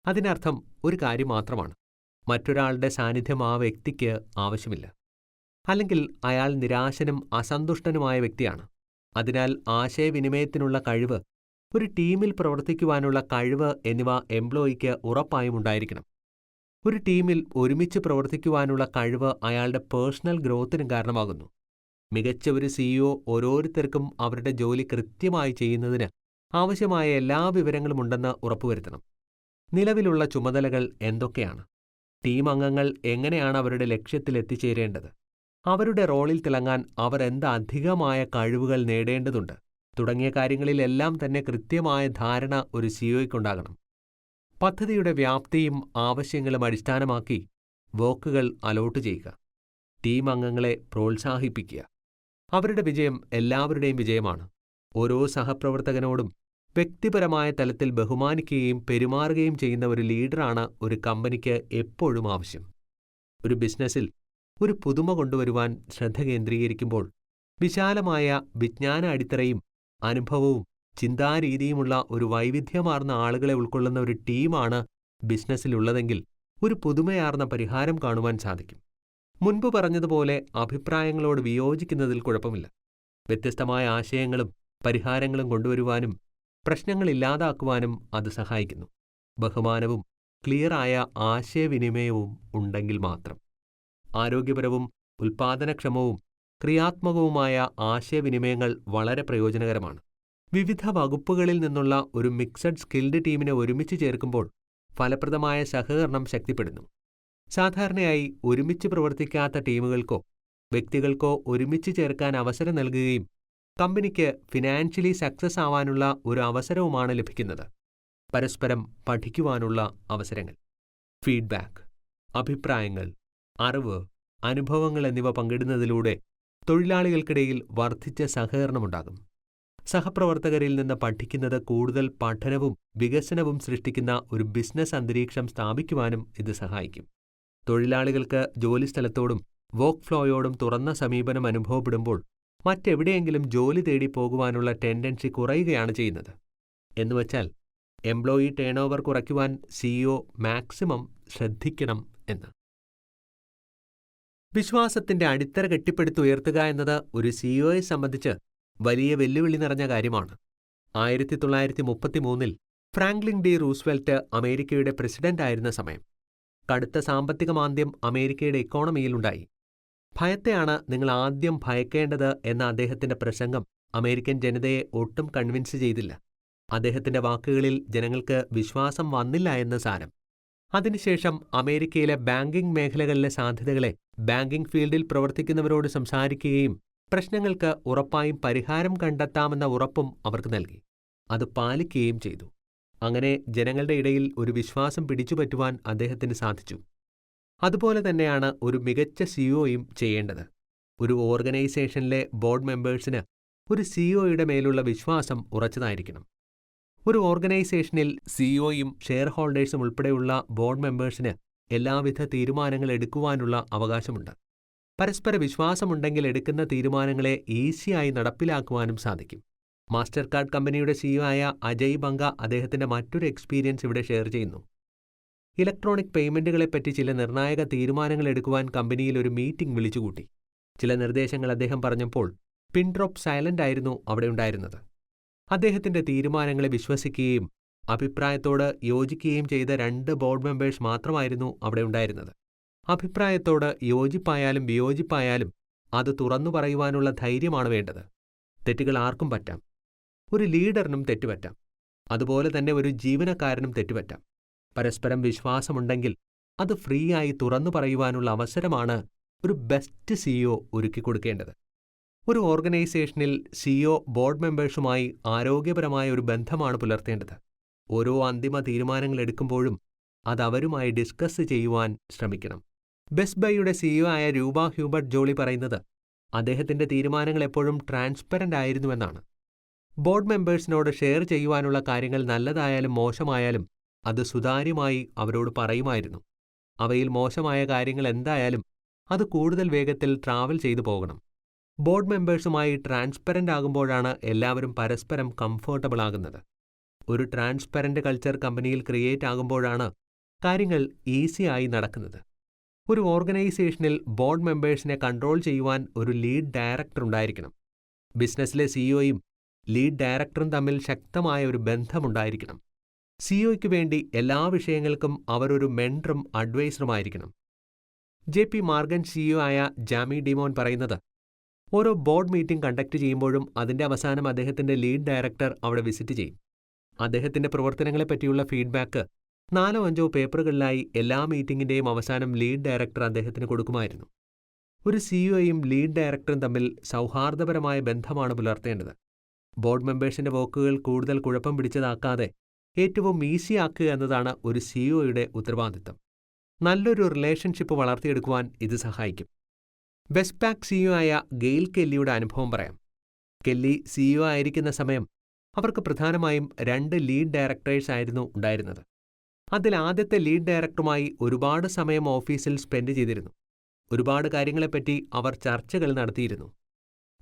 അതിനർത്ഥം ഒരു കാര്യം മാത്രമാണ്: മറ്റൊരാളുടെ സാന്നിധ്യം ആ വ്യക്തിക്ക് ആവശ്യമില്ല. അല്ലെങ്കിൽ അയാൾ നിരാശനും അസന്തുഷ്ടനുമായ വ്യക്തിയാണ്. അതിനാൽ ആശയവിനിമയത്തിനുള്ള കഴിവ്, ഒരു ടീമിൽ പ്രവർത്തിക്കുവാനുള്ള കഴിവ് എന്നിവ എംപ്ലോയിക്ക് ഉറപ്പായും ഉണ്ടായിരിക്കണം. ഒരു ടീമിൽ ഒരുമിച്ച് പ്രവർത്തിക്കുവാനുള്ള കഴിവ് അയാളുടെ പേഴ്സണൽ ഗ്രോത്തിനും കാരണമാകുന്നു. മികച്ച ഒരു സിഇഒ ഓരോരുത്തർക്കും അവരുടെ ജോലി കൃത്യമായി ചെയ്യുന്നതിന് ആവശ്യമായ എല്ലാ വിവരങ്ങളും ഉണ്ടെന്ന് ഉറപ്പുവരുത്തണം. നിലവിലുള്ള ചുമതലകൾ എന്തൊക്കെയാണ്? ടീം അംഗങ്ങൾ എങ്ങനെയാണ് അവരുടെ ലക്ഷ്യത്തിൽ എത്തിച്ചേരേണ്ടത്? അവരുടെ റോളിൽ തിളങ്ങാൻ അവർ എന്ത് അധികമായ കഴിവുകൾ നേടേണ്ടതുണ്ട്? തുടങ്ങിയ കാര്യങ്ങളിലെല്ലാം തന്നെ കൃത്യമായ ധാരണ ഒരു സിഇഒയ്ക്കുണ്ടാകണം. പദ്ധതിയുടെ വ്യാപ്തിയും ആവശ്യങ്ങളും അടിസ്ഥാനമാക്കി വർക്കുകൾ അലോട്ട് ചെയ്യുക. ടീം അംഗങ്ങളെ പ്രോത്സാഹിപ്പിക്കുക. അവരുടെ വിജയം എല്ലാവരുടെയും വിജയമാണ്. ഓരോ സഹപ്രവർത്തകനോടും വ്യക്തിപരമായ തലത്തിൽ ബഹുമാനിക്കുകയും പെരുമാറുകയും ചെയ്യുന്ന ഒരു ലീഡറാണ് ഒരു കമ്പനിക്ക് എപ്പോഴും ആവശ്യം. ഒരു ബിസിനസ്സിൽ ഒരു പുതുമ കൊണ്ടുവരുവാൻ ശ്രദ്ധ കേന്ദ്രീകരിക്കുമ്പോൾ വിശാലമായ വിജ്ഞാന അടിത്തറയും അനുഭവവും ചിന്താരീതിയുമുള്ള ഒരു വൈവിധ്യമാർന്ന ആളുകളെ ഉൾക്കൊള്ളുന്ന ഒരു ടീമാണ് ബിസിനസ്സിലുള്ളതെങ്കിൽ ഒരു പുതുമയാർന്ന പരിഹാരം കാണുവാൻ സാധിക്കും. മുൻപ് പറഞ്ഞതുപോലെ അഭിപ്രായങ്ങളോട് വിയോജിക്കുന്നതിൽ കുഴപ്പമില്ല. വ്യത്യസ്തമായ ആശയങ്ങളും പരിഹാരങ്ങളും കൊണ്ടുവരുവാനും പ്രശ്നങ്ങൾ ഇല്ലാതാക്കുവാനും അത് സഹായിക്കുന്നു. ബഹുമാനവും ക്ലിയറായ ആശയവിനിമയവും ഉണ്ടെങ്കിൽ മാത്രം. ആരോഗ്യപരവും ഉൽപാദനക്ഷമവും ക്രിയാത്മകവുമായ ആശയവിനിമയങ്ങൾ വളരെ പ്രയോജനകരമാണ്. വിവിധ വകുപ്പുകളിൽ നിന്നുള്ള ഒരു മിക്സഡ് സ്കിൽഡ് ടീമിനെ ഒരുമിച്ച് ചേർക്കുമ്പോൾ ഫലപ്രദമായ സഹകരണം ശക്തിപ്പെടുന്നു. സാധാരണയായി ഒരുമിച്ച് പ്രവർത്തിക്കാത്ത ടീമുകൾക്കോ വ്യക്തികൾക്കോ ഒരുമിച്ച് ചേർക്കാൻ അവസരം നൽകുകയും കമ്പനിക്ക് ഫിനാൻഷ്യലി സക്സസ് ആവാനുള്ള ഒരു അവസരവുമാണ് ലഭിക്കുന്നത്. പരസ്പരം പഠിക്കുവാനുള്ള അവസരങ്ങൾ, ഫീഡ്ബാക്ക്, അഭിപ്രായങ്ങൾ, അറിവ്, അനുഭവങ്ങൾ എന്നിവ പങ്കിടുന്നതിലൂടെ തൊഴിലാളികൾക്കിടയിൽ വർദ്ധിച്ച സഹകരണമുണ്ടാകും. സഹപ്രവർത്തകരിൽ നിന്ന് പഠിക്കുന്നത് കൂടുതൽ പഠനവും വികസനവും സൃഷ്ടിക്കുന്ന ഒരു ബിസിനസ് അന്തരീക്ഷം സ്ഥാപിക്കുവാനും ഇത് സഹായിക്കും. തൊഴിലാളികൾക്ക് ജോലിസ്ഥലത്തോടും വർക്ക് ഫ്ലോയോടും തുറന്ന സമീപനം അനുഭവപ്പെടുമ്പോൾ മറ്റെവിടെയെങ്കിലും ജോലി തേടി പോകുവാനുള്ള ടെൻഡൻസി കുറയുകയാണ് ചെയ്യുന്നത്. എന്നുവച്ചാൽ എംപ്ലോയി ടേൺ ഓവർ കുറയ്ക്കുവാൻ സിഇഒ മാക്സിമം ശ്രദ്ധിക്കണം എന്ന്. വിശ്വാസത്തിന്റെ അടിത്തറ കെട്ടിപ്പടുത്തുയർത്തുക എന്നത് ഒരു സിഇഒയെ സംബന്ധിച്ച് വലിയ വെല്ലുവിളി നിറഞ്ഞ കാര്യമാണ്. 1933 ഫ്രാങ്ക്ലിൻ ഡി റൂസ്വെൽറ്റ് അമേരിക്കയുടെ പ്രസിഡന്റായിരുന്ന സമയം കടുത്ത സാമ്പത്തിക മാന്ദ്യം അമേരിക്കയുടെ ഇക്കോണമിയിലുണ്ടായി. ഭയത്തെയാണ് നിങ്ങൾ ആദ്യം ഭയക്കേണ്ടത് എന്ന അദ്ദേഹത്തിന്റെ പ്രസംഗം അമേരിക്കൻ ജനതയെ ഒട്ടും കൺവിൻസ് ചെയ്തില്ല. അദ്ദേഹത്തിന്റെ വാക്കുകളിൽ ജനങ്ങൾക്ക് വിശ്വാസം വന്നില്ല എന്ന് സാരം. അതിനുശേഷം അമേരിക്കയിലെ ബാങ്കിംഗ് മേഖലകളിലെ സാധ്യതകളെ ബാങ്കിംഗ് ഫീൽഡിൽ പ്രവർത്തിക്കുന്നവരോട് സംസാരിക്കുകയും പ്രശ്നങ്ങൾക്ക് ഉറപ്പായും പരിഹാരം കണ്ടെത്താമെന്ന ഉറപ്പും അവർക്ക് നൽകി. അത് പാലിക്കുകയും ചെയ്തു. അങ്ങനെ ജനങ്ങളുടെ ഇടയിൽ ഒരു വിശ്വാസം പിടിച്ചുപറ്റുവാൻ അദ്ദേഹത്തിന് സാധിച്ചു. അതുപോലെ തന്നെയാണ് ഒരു മികച്ച സിഇഒയും ചെയ്യേണ്ടത്. ഒരു ഓർഗനൈസേഷനിലെ ബോർഡ് മെമ്പേഴ്സിന് ഒരു സിഇഒയുടെ മേലുള്ള വിശ്വാസം ഉറച്ചതായിരിക്കണം. ഒരു ഓർഗനൈസേഷനിൽ സിഇഒയും ഷെയർ ഹോൾഡേഴ്സും ഉൾപ്പെടെയുള്ള ബോർഡ് മെമ്പേഴ്സിന് എല്ലാവിധ തീരുമാനങ്ങൾ എടുക്കുവാനുള്ള അവകാശമുണ്ട്. പരസ്പര വിശ്വാസമുണ്ടെങ്കിൽ എടുക്കുന്ന തീരുമാനങ്ങളെ ഈസിയായി നടപ്പിലാക്കുവാനും സാധിക്കും. മാസ്റ്റർ കാർഡ് കമ്പനിയുടെ സിഇഒ ആയ അജയ് ബംഗ അദ്ദേഹത്തിന്റെ മറ്റൊരു എക്സ്പീരിയൻസ് ഇവിടെ ഷെയർ ചെയ്യുന്നു. ഇലക്ട്രോണിക് പേയ്മെന്റുകളെപ്പറ്റി ചില നിർണായക തീരുമാനങ്ങൾ എടുക്കുവാൻ കമ്പനിയിൽ ഒരു മീറ്റിംഗ് വിളിച്ചുകൂട്ടി. ചില നിർദ്ദേശങ്ങൾ അദ്ദേഹം പറഞ്ഞപ്പോൾ പിൻ ഡ്രോപ്പ് സൈലന്റ് ആയിരുന്നു അവിടെ ഉണ്ടായിരുന്നത്. അദ്ദേഹത്തിന്റെ തീരുമാനങ്ങളെ വിശ്വസിക്കുകയും അഭിപ്രായത്തോട് യോജിക്കുകയും ചെയ്ത 2 ബോർഡ് മെമ്പേഴ്സ് മാത്രമായിരുന്നു അവിടെ ഉണ്ടായിരുന്നത്. അഭിപ്രായത്തോട് യോജിപ്പായാലും വിയോജിപ്പായാലും അത് തുറന്നു പറയുവാനുള്ള ധൈര്യമാണ് വേണ്ടത്. തെറ്റുകൾ ആർക്കും പറ്റാം. ഒരു ലീഡറിനും തെറ്റുപറ്റാം. അതുപോലെ തന്നെ ഒരു ജീവനക്കാരനും തെറ്റുപറ്റാം. പരസ്പരം വിശ്വാസമുണ്ടെങ്കിൽ അത് ഫ്രീ ആയി തുറന്നു പറയുവാനുള്ള അവസരമാണ് ഒരു ബെസ്റ്റ് സിഇഒ ഒരുക്കിക്കൊടുക്കേണ്ടത്. ഒരു ഓർഗനൈസേഷനിൽ സിഇഒ ബോർഡ് മെമ്പേഴ്സുമായി ആരോഗ്യപരമായ ഒരു ബന്ധമാണ് പുലർത്തേണ്ടത്. ഓരോ അന്തിമ തീരുമാനങ്ങൾ എടുക്കുമ്പോഴും അത് അവരുമായി ഡിസ്കസ് ചെയ്യുവാൻ ശ്രമിക്കണം. ബെസ്റ്റ് ബൈയുടെ സിഇഒ ആയ രൂപ ഹ്യൂബർട്ട് ജോളി പറയുന്നത് അദ്ദേഹത്തിന്റെ തീരുമാനങ്ങൾ എപ്പോഴും ട്രാൻസ്പെറന്റ് ആയിരുന്നുവെന്നാണ്. ബോർഡ് മെമ്പേഴ്സിനോട് ഷെയർ ചെയ്യുവാനുള്ള കാര്യങ്ങൾ നല്ലതായാലും മോശമായാലും അത് സുതാര്യമായി അവരോട് പറയുമായിരുന്നു. അവയിൽ മോശമായ കാര്യങ്ങൾ എന്തായാലും അത് കൂടുതൽ വേഗത്തിൽ ട്രാവൽ ചെയ്തു പോകണം. ബോർഡ് മെമ്പേഴ്സുമായി ട്രാൻസ്പെറന്റ് ആകുമ്പോഴാണ് എല്ലാവരും പരസ്പരം കംഫർട്ടബിൾ ആകുന്നത്. ഒരു ട്രാൻസ്പെറന്റ് കൾച്ചർ കമ്പനിയിൽ ക്രിയേറ്റ് ആകുമ്പോഴാണ് കാര്യങ്ങൾ ഈസിയായി നടക്കുന്നത്. ഒരു ഓർഗനൈസേഷനിൽ ബോർഡ് മെമ്പേഴ്സിനെ കൺട്രോൾ ചെയ്യുവാൻ ഒരു ലീഡ് ഡയറക്ടർ ഉണ്ടായിരിക്കണം. ബിസിനസ്സിലെ സിഇഒയും ലീഡ് ഡയറക്ടറും തമ്മിൽ ശക്തമായ ഒരു ബന്ധമുണ്ടായിരിക്കണം. സിഇഒയ്ക്ക് വേണ്ടി എല്ലാ വിഷയങ്ങൾക്കും അവർ ഒരു മെൻറ്ററും അഡ്വൈസറുമായിരിക്കണം. JP Morgan സിഇഒ ആയ ജാമി ഡിമോൻ പറയുന്നത്, ഓരോ ബോർഡ് മീറ്റിംഗ് കണ്ടക്ട് ചെയ്യുമ്പോഴും അതിന്റെ അവസാനം അദ്ദേഹത്തിന്റെ ലീഡ് ഡയറക്ടർ അവിടെ വിസിറ്റ് ചെയ്യും. അദ്ദേഹത്തിന്റെ പ്രവർത്തനങ്ങളെപ്പറ്റിയുള്ള ഫീഡ്ബാക്ക് 4-5 പേപ്പറുകളിലായി എല്ലാ മീറ്റിംഗിന്റെയും അവസാനം ലീഡ് ഡയറക്ടർ അദ്ദേഹത്തിന് കൊടുക്കുമായിരുന്നു. ഒരു സിഇഒയും ലീഡ് ഡയറക്ടറും തമ്മിൽ സൗഹാർദ്ദപരമായ ബന്ധമാണ് പുലർത്തേണ്ടത്. ബോർഡ് മെമ്പേഴ്സിന്റെ വാക്കുകൾ കൂടുതൽ കുഴപ്പം പിടിച്ചതാക്കാതെ ഏറ്റവും ഈസിയാക്കുക എന്നതാണ് ഒരു സിഇഒയുടെ ഉത്തരവാദിത്തം. നല്ലൊരു റിലേഷൻഷിപ്പ് വളർത്തിയെടുക്കുവാൻ ഇത് സഹായിക്കും. വെസ്റ്റ്പാക് സിഇഒ ആയ ഗെയിൽ കെല്ലിയുടെ അനുഭവം പറയാം. കെല്ലി സിഇഒ ആയിരിക്കുന്ന സമയം അവർക്ക് പ്രധാനമായും 2 ലീഡ് ഡയറക്ടേഴ്സ് ആയിരുന്നു ഉണ്ടായിരുന്നത്. അതിൽ ആദ്യത്തെ ലീഡ് ഡയറക്ടറുമായി ഒരുപാട് സമയം ഓഫീസിൽ സ്പെൻഡ് ചെയ്തിരുന്നു. ഒരുപാട് കാര്യങ്ങളെപ്പറ്റി അവർ ചർച്ചകൾ നടത്തിയിരുന്നു.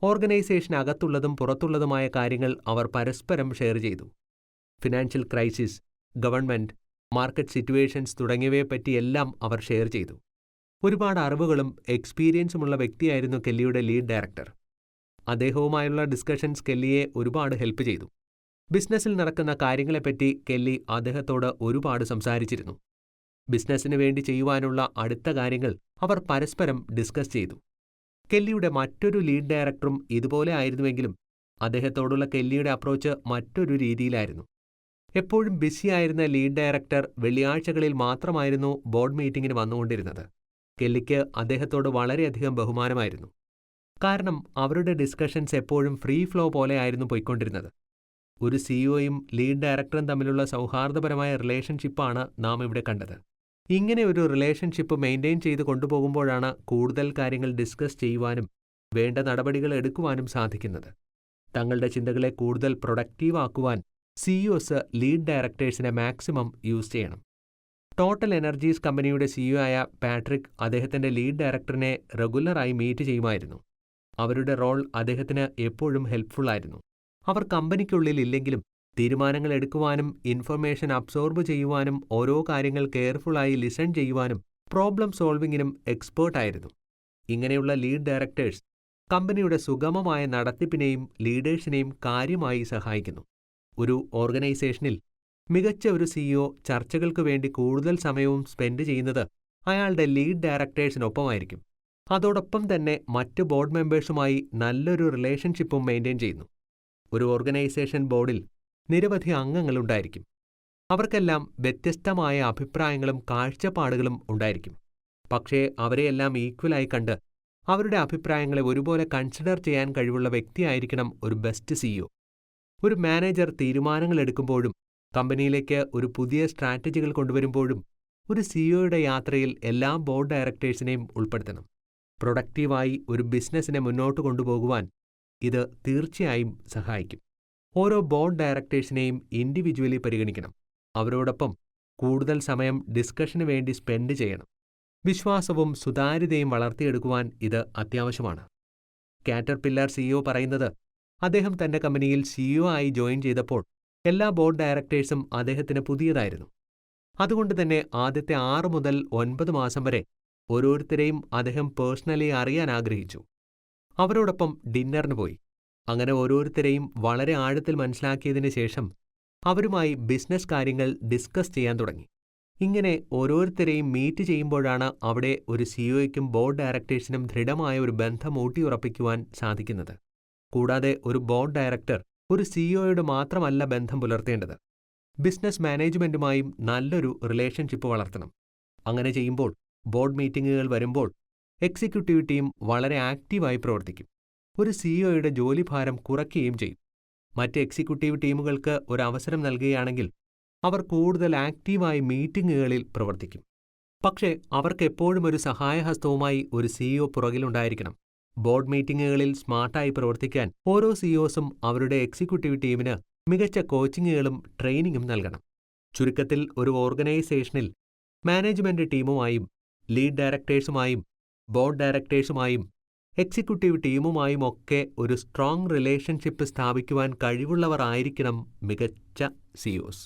ഓർഗനൈസേഷനകത്തുള്ളതും പുറത്തുള്ളതുമായ കാര്യങ്ങൾ അവർ പരസ്പരം ഷെയർ ചെയ്തു. Financial crisis, government, market situations തുടങ്ങിയവയെപ്പറ്റിയെല്ലാം അവർ ഷെയർ ചെയ്തു. ഒരുപാട് അറിവുകളും എക്സ്പീരിയൻസുമുള്ള വ്യക്തിയായിരുന്നു കെല്ലിയുടെ ലീഡ് ഡയറക്ടർ. അദ്ദേഹവുമായുള്ള ഡിസ്കഷൻസ് കെല്ലിയെ ഒരുപാട് ഹെൽപ്പ് ചെയ്തു. ബിസിനസ്സിൽ നടക്കുന്ന കാര്യങ്ങളെപ്പറ്റി കെല്ലി അദ്ദേഹത്തോട് ഒരുപാട് സംസാരിച്ചിരുന്നു. ബിസിനസ്സിന് വേണ്ടി ചെയ്യുവാനുള്ള അടുത്ത കാര്യങ്ങൾ അവർ പരസ്പരം ഡിസ്കസ് ചെയ്തു. കെല്ലിയുടെ മറ്റൊരു ലീഡ് ഡയറക്ടറും ഇതുപോലെ ആയിരുന്നുവെങ്കിലും അദ്ദേഹത്തോടുള്ള കെല്ലിയുടെ അപ്രോച്ച് മറ്റൊരു രീതിയിലായിരുന്നു. എപ്പോഴും ബിസിയായിരുന്ന ലീഡ് ഡയറക്ടർ വെള്ളിയാഴ്ചകളിൽ മാത്രമായിരുന്നു ബോർഡ് മീറ്റിംഗിന് വന്നുകൊണ്ടിരുന്നത്. കെല്ലിക്ക് അദ്ദേഹത്തോട് വളരെയധികം ബഹുമാനമായിരുന്നു. കാരണം അവരുടെ ഡിസ്കഷൻസ് എപ്പോഴും ഫ്രീ ഫ്ലോ പോലെയായിരുന്നു പോയിക്കൊണ്ടിരുന്നത്. ഒരു സിഇഒയും ലീഡ് ഡയറക്ടറും തമ്മിലുള്ള സൗഹാർദ്ദപരമായ റിലേഷൻഷിപ്പാണ് നാം ഇവിടെ കണ്ടത്. ഇങ്ങനെ ഒരു റിലേഷൻഷിപ്പ് മെയിൻറ്റെയിൻ ചെയ്ത് കൊണ്ടുപോകുമ്പോഴാണ് കൂടുതൽ കാര്യങ്ങൾ ഡിസ്കസ് ചെയ്യുവാനും വേണ്ട നടപടികൾ എടുക്കുവാനും സാധിക്കുന്നത്. തങ്ങളുടെ ചിന്തകളെ കൂടുതൽ പ്രൊഡക്റ്റീവ് ആക്കുവാൻ സിഇഒസ് ലീഡ് ഡയറക്ടേഴ്സിനെ മാക്സിമം യൂസ് ചെയ്യണം. ടോട്ടൽ എനർജീസ് കമ്പനിയുടെ സിഇഒ ആയ പാട്രിക് അദ്ദേഹത്തിന്റെ ലീഡ് ഡയറക്ടറിനെ റെഗുലറായി മീറ്റ് ചെയ്യുമായിരുന്നു. അവരുടെ റോൾ അദ്ദേഹത്തിന് എപ്പോഴും ഹെൽപ്ഫുൾ ആയിരുന്നു. അവർ കമ്പനിക്കുള്ളിൽ ഇല്ലെങ്കിലും തീരുമാനങ്ങൾ എടുക്കുവാനും ഇൻഫർമേഷൻ അബ്സോർബ് ചെയ്യുവാനും ഓരോ കാര്യങ്ങൾ കെയർഫുള്ളായി ലിസൺ ചെയ്യുവാനും പ്രോബ്ലം സോൾവിങ്ങിനും എക്സ്പേർട്ടായിരുന്നു. ഇങ്ങനെയുള്ള ലീഡ് ഡയറക്ടേഴ്സ് കമ്പനിയുടെ സുഗമമായ നടത്തിപ്പിനെയും ലീഡേഴ്സിനെയും കാര്യമായി സഹായിക്കുന്നു. ഒരു ഓർഗനൈസേഷനിൽ മികച്ച ഒരു സിഇഒ ചർച്ചകൾക്ക് വേണ്ടി കൂടുതൽ സമയവും സ്പെൻഡ് ചെയ്യുന്നത് അയാളുടെ ലീഡ് ഡയറക്ടേഴ്സിനൊപ്പമായിരിക്കും. അതോടൊപ്പം തന്നെ മറ്റ് ബോർഡ് മെമ്പേഴ്സുമായി നല്ലൊരു റിലേഷൻഷിപ്പും മെയിൻറ്റെയിൻ ചെയ്യുന്നു. ഒരു ഓർഗനൈസേഷൻ ബോർഡിൽ നിരവധി അംഗങ്ങളുണ്ടായിരിക്കും. അവർക്കെല്ലാം വ്യത്യസ്തമായ അഭിപ്രായങ്ങളും കാഴ്ചപ്പാടുകളും ഉണ്ടായിരിക്കും. പക്ഷേ അവരെയെല്ലാം ഈക്വലായി കണ്ട് അവരുടെ അഭിപ്രായങ്ങളെ ഒരുപോലെ കൺസിഡർ ചെയ്യാൻ കഴിവുള്ള വ്യക്തിയായിരിക്കണം ഒരു ബെസ്റ്റ് സിഇഒ. ഒരു മാനേജർ തീരുമാനങ്ങൾ എടുക്കുമ്പോഴും കമ്പനിയിലേക്ക് ഒരു പുതിയ സ്ട്രാറ്റജികൾ കൊണ്ടുവരുമ്പോഴും ഒരു സിഇഒയുടെ യാത്രയിൽ എല്ലാ ബോർഡ് ഡയറക്ടേഴ്സിനെയും ഉൾപ്പെടുത്തണം. പ്രൊഡക്റ്റീവായി ഒരു ബിസിനസ്സിനെ മുന്നോട്ട് കൊണ്ടുപോകുവാൻ ഇത് തീർച്ചയായും സഹായിക്കും. ഓരോ ബോർഡ് ഡയറക്ടേഴ്സിനെയും ഇൻഡിവിജ്വലി പരിഗണിക്കണം. അവരോടൊപ്പം കൂടുതൽ സമയം ഡിസ്കഷന് വേണ്ടി സ്പെൻഡ് ചെയ്യണം. വിശ്വാസവും സുതാര്യതയും വളർത്തിയെടുക്കുവാൻ ഇത് അത്യാവശ്യമാണ്. കാറ്റർപില്ലർ സിഇഒ പറയുന്നത്, അദ്ദേഹം തന്റെ കമ്പനിയിൽ സിഇഒ ആയി ജോയിൻ ചെയ്തപ്പോൾ എല്ലാ ബോർഡ് ഡയറക്ടേഴ്സും അദ്ദേഹത്തിന് പുതിയതായിരുന്നു. അതുകൊണ്ട് തന്നെ ആദ്യത്തെ 6 മുതൽ 9 മാസം വരെ ഓരോരുത്തരെയും അദ്ദേഹം പേഴ്സണലി അറിയാൻ ആഗ്രഹിച്ചു. അവരോടൊപ്പം ഡിന്നറിന് പോയി. അങ്ങനെ ഓരോരുത്തരെയും വളരെ ആഴത്തിൽ മനസ്സിലാക്കിയതിനു ശേഷം അവരുമായി ബിസിനസ് കാര്യങ്ങൾ ഡിസ്കസ് ചെയ്യാൻ തുടങ്ങി. ഇങ്ങനെ ഓരോരുത്തരെയും മീറ്റ് ചെയ്യുമ്പോഴാണ് അവിടെ ഒരു സിഇഒയ്ക്കും ബോർഡ് ഡയറക്ടേഴ്സിനും ദൃഢമായ ഒരു ബന്ധം ഊട്ടിയുറപ്പിക്കുവാൻ സാധിക്കുന്നത്. കൂടാതെ ഒരു ബോർഡ് ഡയറക്ടർ ഒരു സിഇഒയോട് മാത്രമല്ല ബന്ധം പുലർത്തേണ്ടത്, ബിസിനസ് മാനേജ്മെന്റുമായും നല്ലൊരു റിലേഷൻഷിപ്പ് വളർത്തണം. അങ്ങനെ ചെയ്യുമ്പോൾ ബോർഡ് മീറ്റിംഗുകൾ വരുമ്പോൾ എക്സിക്യൂട്ടീവ് ടീം വളരെ ആക്റ്റീവായി പ്രവർത്തിക്കും. ഒരു സിഇഒയുടെ ജോലിഭാരം കുറയ്ക്കുകയും ചെയ്യും. മറ്റ് എക്സിക്യൂട്ടീവ് ടീമുകൾക്ക് ഒരു അവസരം നൽകുകയാണെങ്കിൽ അവർ കൂടുതൽ ആക്റ്റീവായി മീറ്റിംഗുകളിൽ പ്രവർത്തിക്കും. പക്ഷേ അവർക്ക് എപ്പോഴും ഒരു സഹായഹസ്തവുമായി ഒരു സിഇഒ പുറകിലുണ്ടായിരിക്കണം. ബോർഡ് മീറ്റിംഗുകളിൽ സ്മാർട്ടായി പ്രവർത്തിക്കാൻ ഓരോ സിഇഒസും അവരുടെ എക്സിക്യൂട്ടീവ് ടീമിന് മികച്ച കോച്ചിങ്ങുകളും ട്രെയിനിങ്ങും നൽകണം. ചുരുക്കത്തിൽ ഒരു ഓർഗനൈസേഷനിൽ മാനേജ്മെന്റ് ടീമുമായും ലീഡ് ഡയറക്ടേഴ്സുമായും ബോർഡ് ഡയറക്ടേഴ്സുമായും എക്സിക്യൂട്ടീവ് ടീമുമായും ഒക്കെ ഒരു സ്ട്രോങ് റിലേഷൻഷിപ്പ് സ്ഥാപിക്കുവാൻ കഴിവുള്ളവർ ആയിരിക്കണം മികച്ച സിഇഒസ്.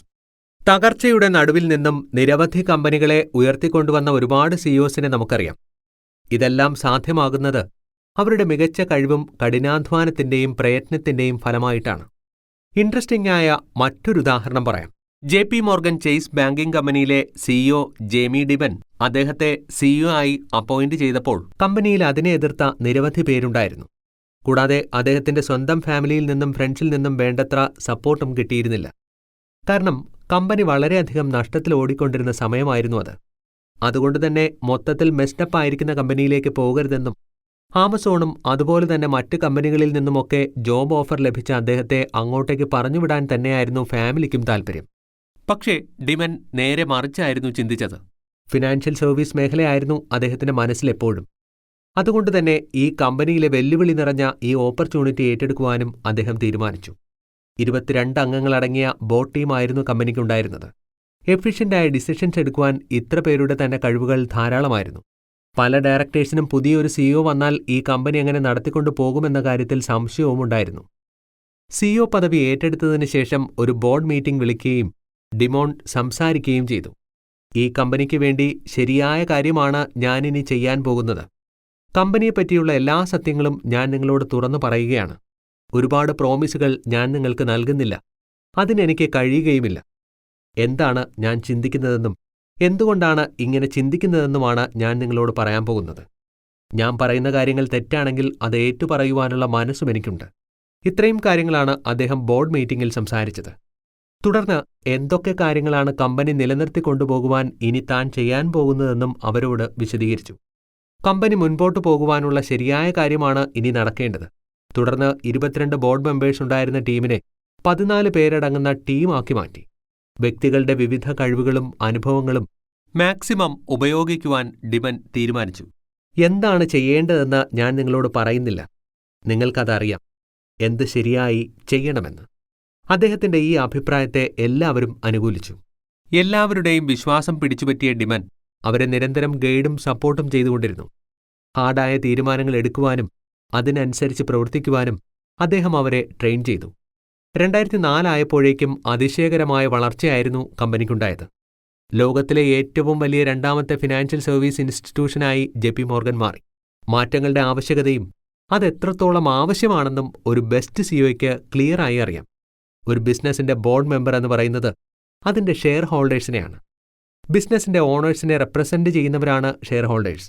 തകർച്ചയുടെ നടുവിൽ നിന്നും നിരവധി കമ്പനികളെ ഉയർത്തിക്കൊണ്ടുവന്ന ഒരുപാട് സിഇഒസിനെ നമുക്കറിയാം. ഇതെല്ലാം സാധ്യമാകുന്നത് അവരുടെ മികച്ച കഴിവും കഠിനാധ്വാനത്തിന്റെയും പ്രയത്നത്തിന്റെയും ഫലമായിട്ടാണ്. ഇൻട്രസ്റ്റിംഗ് ആയ മറ്റൊരു ഉദാഹരണം പറയാം. JP മോർഗൻ ചേസ് ബാങ്കിംഗ് കമ്പനിയിലെ സിഇഒ ജേമി ഡിമൻ അദ്ദേഹത്തെ സിഇഒ ആയി അപ്പോയിന്റ് ചെയ്തപ്പോൾ കമ്പനിയിൽ അതിനെ എതിർത്ത നിരവധി പേരുണ്ടായിരുന്നു. കൂടാതെ അദ്ദേഹത്തിന്റെ സ്വന്തം ഫാമിലിയിൽ നിന്നും ഫ്രണ്ട്സിൽ നിന്നും വേണ്ടത്ര സപ്പോർട്ടും കിട്ടിയിരുന്നില്ല. കാരണം കമ്പനി വളരെയധികം നഷ്ടത്തിൽ ഓടിക്കൊണ്ടിരുന്ന സമയമായിരുന്നു അത്. അതുകൊണ്ടുതന്നെ മൊത്തത്തിൽ മെസ്ഡപ്പ് ആയിരിക്കുന്ന കമ്പനിയിലേക്ക് പോകരുതെന്നും ആമസോണും അതുപോലെ തന്നെ മറ്റ് കമ്പനികളിൽ നിന്നുമൊക്കെ ജോബ് ഓഫർ ലഭിച്ച അദ്ദേഹത്തെ അങ്ങോട്ടേക്ക് പറഞ്ഞുവിടാൻ തന്നെയായിരുന്നു ഫാമിലിക്കും താൽപ്പര്യം. പക്ഷേ ഡിമൻ നേരെ മറിച്ചായിരുന്നു ചിന്തിച്ചത്. ഫിനാൻഷ്യൽ സർവീസ് മേഖലയായിരുന്നു അദ്ദേഹത്തിന്റെ മനസ്സിലെപ്പോഴും. അതുകൊണ്ടുതന്നെ ഈ കമ്പനിയിലെ വെല്ലുവിളി നിറഞ്ഞ ഈ ഓപ്പർച്യൂണിറ്റി ഏറ്റെടുക്കുവാനും അദ്ദേഹം തീരുമാനിച്ചു. 22 അംഗങ്ങളടങ്ങിയ ബോർഡ് ടീമായിരുന്നു കമ്പനിക്കുണ്ടായിരുന്നത്. എഫിഷ്യന്റായ ഡിസിഷൻസ് എടുക്കുവാൻ ഇത്ര പേരുടെ തന്നെ കഴിവുകൾ ധാരാളമായിരുന്നു. പല ഡയറക്ടേഴ്സിനും പുതിയൊരു സിഇഒ വന്നാൽ ഈ കമ്പനി എങ്ങനെ നടത്തിക്കൊണ്ടു പോകുമെന്ന കാര്യത്തിൽ സംശയവും ഉണ്ടായിരുന്നു. സിഇഒ പദവി ഏറ്റെടുത്തതിനു ശേഷം ഒരു ബോർഡ് മീറ്റിംഗ് വിളിക്കുകയും ഡിമോൺ സംസാരിക്കുകയും ചെയ്തു. ഈ കമ്പനിക്ക് വേണ്ടി ശരിയായ കാര്യമാണ് ഞാനിനി ചെയ്യാൻ പോകുന്നത്. കമ്പനിയെപ്പറ്റിയുള്ള എല്ലാ സത്യങ്ങളും ഞാൻ നിങ്ങളോട് തുറന്നു പറയുകയാണ്. ഒരുപാട് പ്രോമിസുകൾ ഞാൻ നിങ്ങൾക്ക് നൽകുന്നില്ല. അതിനെനിക്ക് കഴിയുകയുമില്ല. എന്താണ് ഞാൻ ചിന്തിക്കുന്നതെന്നും എന്തുകൊണ്ടാണ് ഇങ്ങനെ ചിന്തിക്കുന്നതെന്നുമാണ് ഞാൻ നിങ്ങളോട് പറയാൻ പോകുന്നത്. ഞാൻ പറയുന്ന കാര്യങ്ങൾ തെറ്റാണെങ്കിൽ അത് ഏറ്റുപറയുവാനുള്ള മനസ്സും എനിക്കുണ്ട്. ഇത്രയും കാര്യങ്ങളാണ് അദ്ദേഹം ബോർഡ് മീറ്റിംഗിൽ സംസാരിച്ചത്. തുടർന്ന് എന്തൊക്കെ കാര്യങ്ങളാണ് കമ്പനി നിലനിർത്തിക്കൊണ്ടുപോകുവാൻ ഇനി താൻ ചെയ്യാൻ പോകുന്നതെന്നും അവരോട് വിശദീകരിച്ചു. കമ്പനി മുൻപോട്ടു പോകുവാനുള്ള ശരിയായ കാര്യമാണ് ഇനി നടക്കേണ്ടത്. തുടർന്ന് 22 ബോർഡ് മെമ്പേഴ്സ് ഉണ്ടായിരുന്ന ടീമിനെ 14 പേരടങ്ങുന്ന ടീമാക്കി മാറ്റി. വ്യക്തികളുടെ വിവിധ കഴിവുകളും അനുഭവങ്ങളും മാക്സിമം ഉപയോഗിക്കുവാൻ ഡിമൻ തീരുമാനിച്ചു. എന്താണ് ചെയ്യേണ്ടതെന്ന് ഞാൻ നിങ്ങളോട് പറയുന്നില്ല. നിങ്ങൾക്കതറിയാം എന്ത് ശരിയായി ചെയ്യണമെന്ന്. അദ്ദേഹത്തിന്റെ ഈ അഭിപ്രായത്തെ എല്ലാവരും അനുകൂലിച്ചു. എല്ലാവരുടെയും വിശ്വാസം പിടിച്ചുപറ്റിയ ഡിമൻ അവരെ നിരന്തരം ഗൈഡും സപ്പോർട്ടും ചെയ്തുകൊണ്ടിരുന്നു. ഹാർഡായ തീരുമാനങ്ങൾ എടുക്കുവാനും അതിനനുസരിച്ച് പ്രവർത്തിക്കുവാനും അദ്ദേഹം അവരെ ട്രെയിൻ ചെയ്തു. 2004 ആയപ്പോഴേക്കും അതിശയകരമായ വളർച്ചയായിരുന്നു കമ്പനിക്കുണ്ടായത്. ലോകത്തിലെ ഏറ്റവും വലിയ രണ്ടാമത്തെ ഫിനാൻഷ്യൽ സർവീസ് ഇൻസ്റ്റിറ്റ്യൂഷനായി JP മോർഗൻ മാറി. മാറ്റങ്ങളുടെ ആവശ്യകതയും അതെത്രത്തോളം ആവശ്യമാണെന്നും ഒരു ബെസ്റ്റ് സിഇഒയ്ക്ക് ക്ലിയറായി അറിയാം. ഒരു ബിസിനസിന്റെ ബോർഡ് മെമ്പർ എന്ന് പറയുന്നത് അതിന്റെ ഷെയർ ഹോൾഡേഴ്സിനെയാണ്. ബിസിനസിന്റെ ഓണേഴ്സിനെ റെപ്രസെന്റ് ചെയ്യുന്നവരാണ് ഷെയർ ഹോൾഡേഴ്സ്.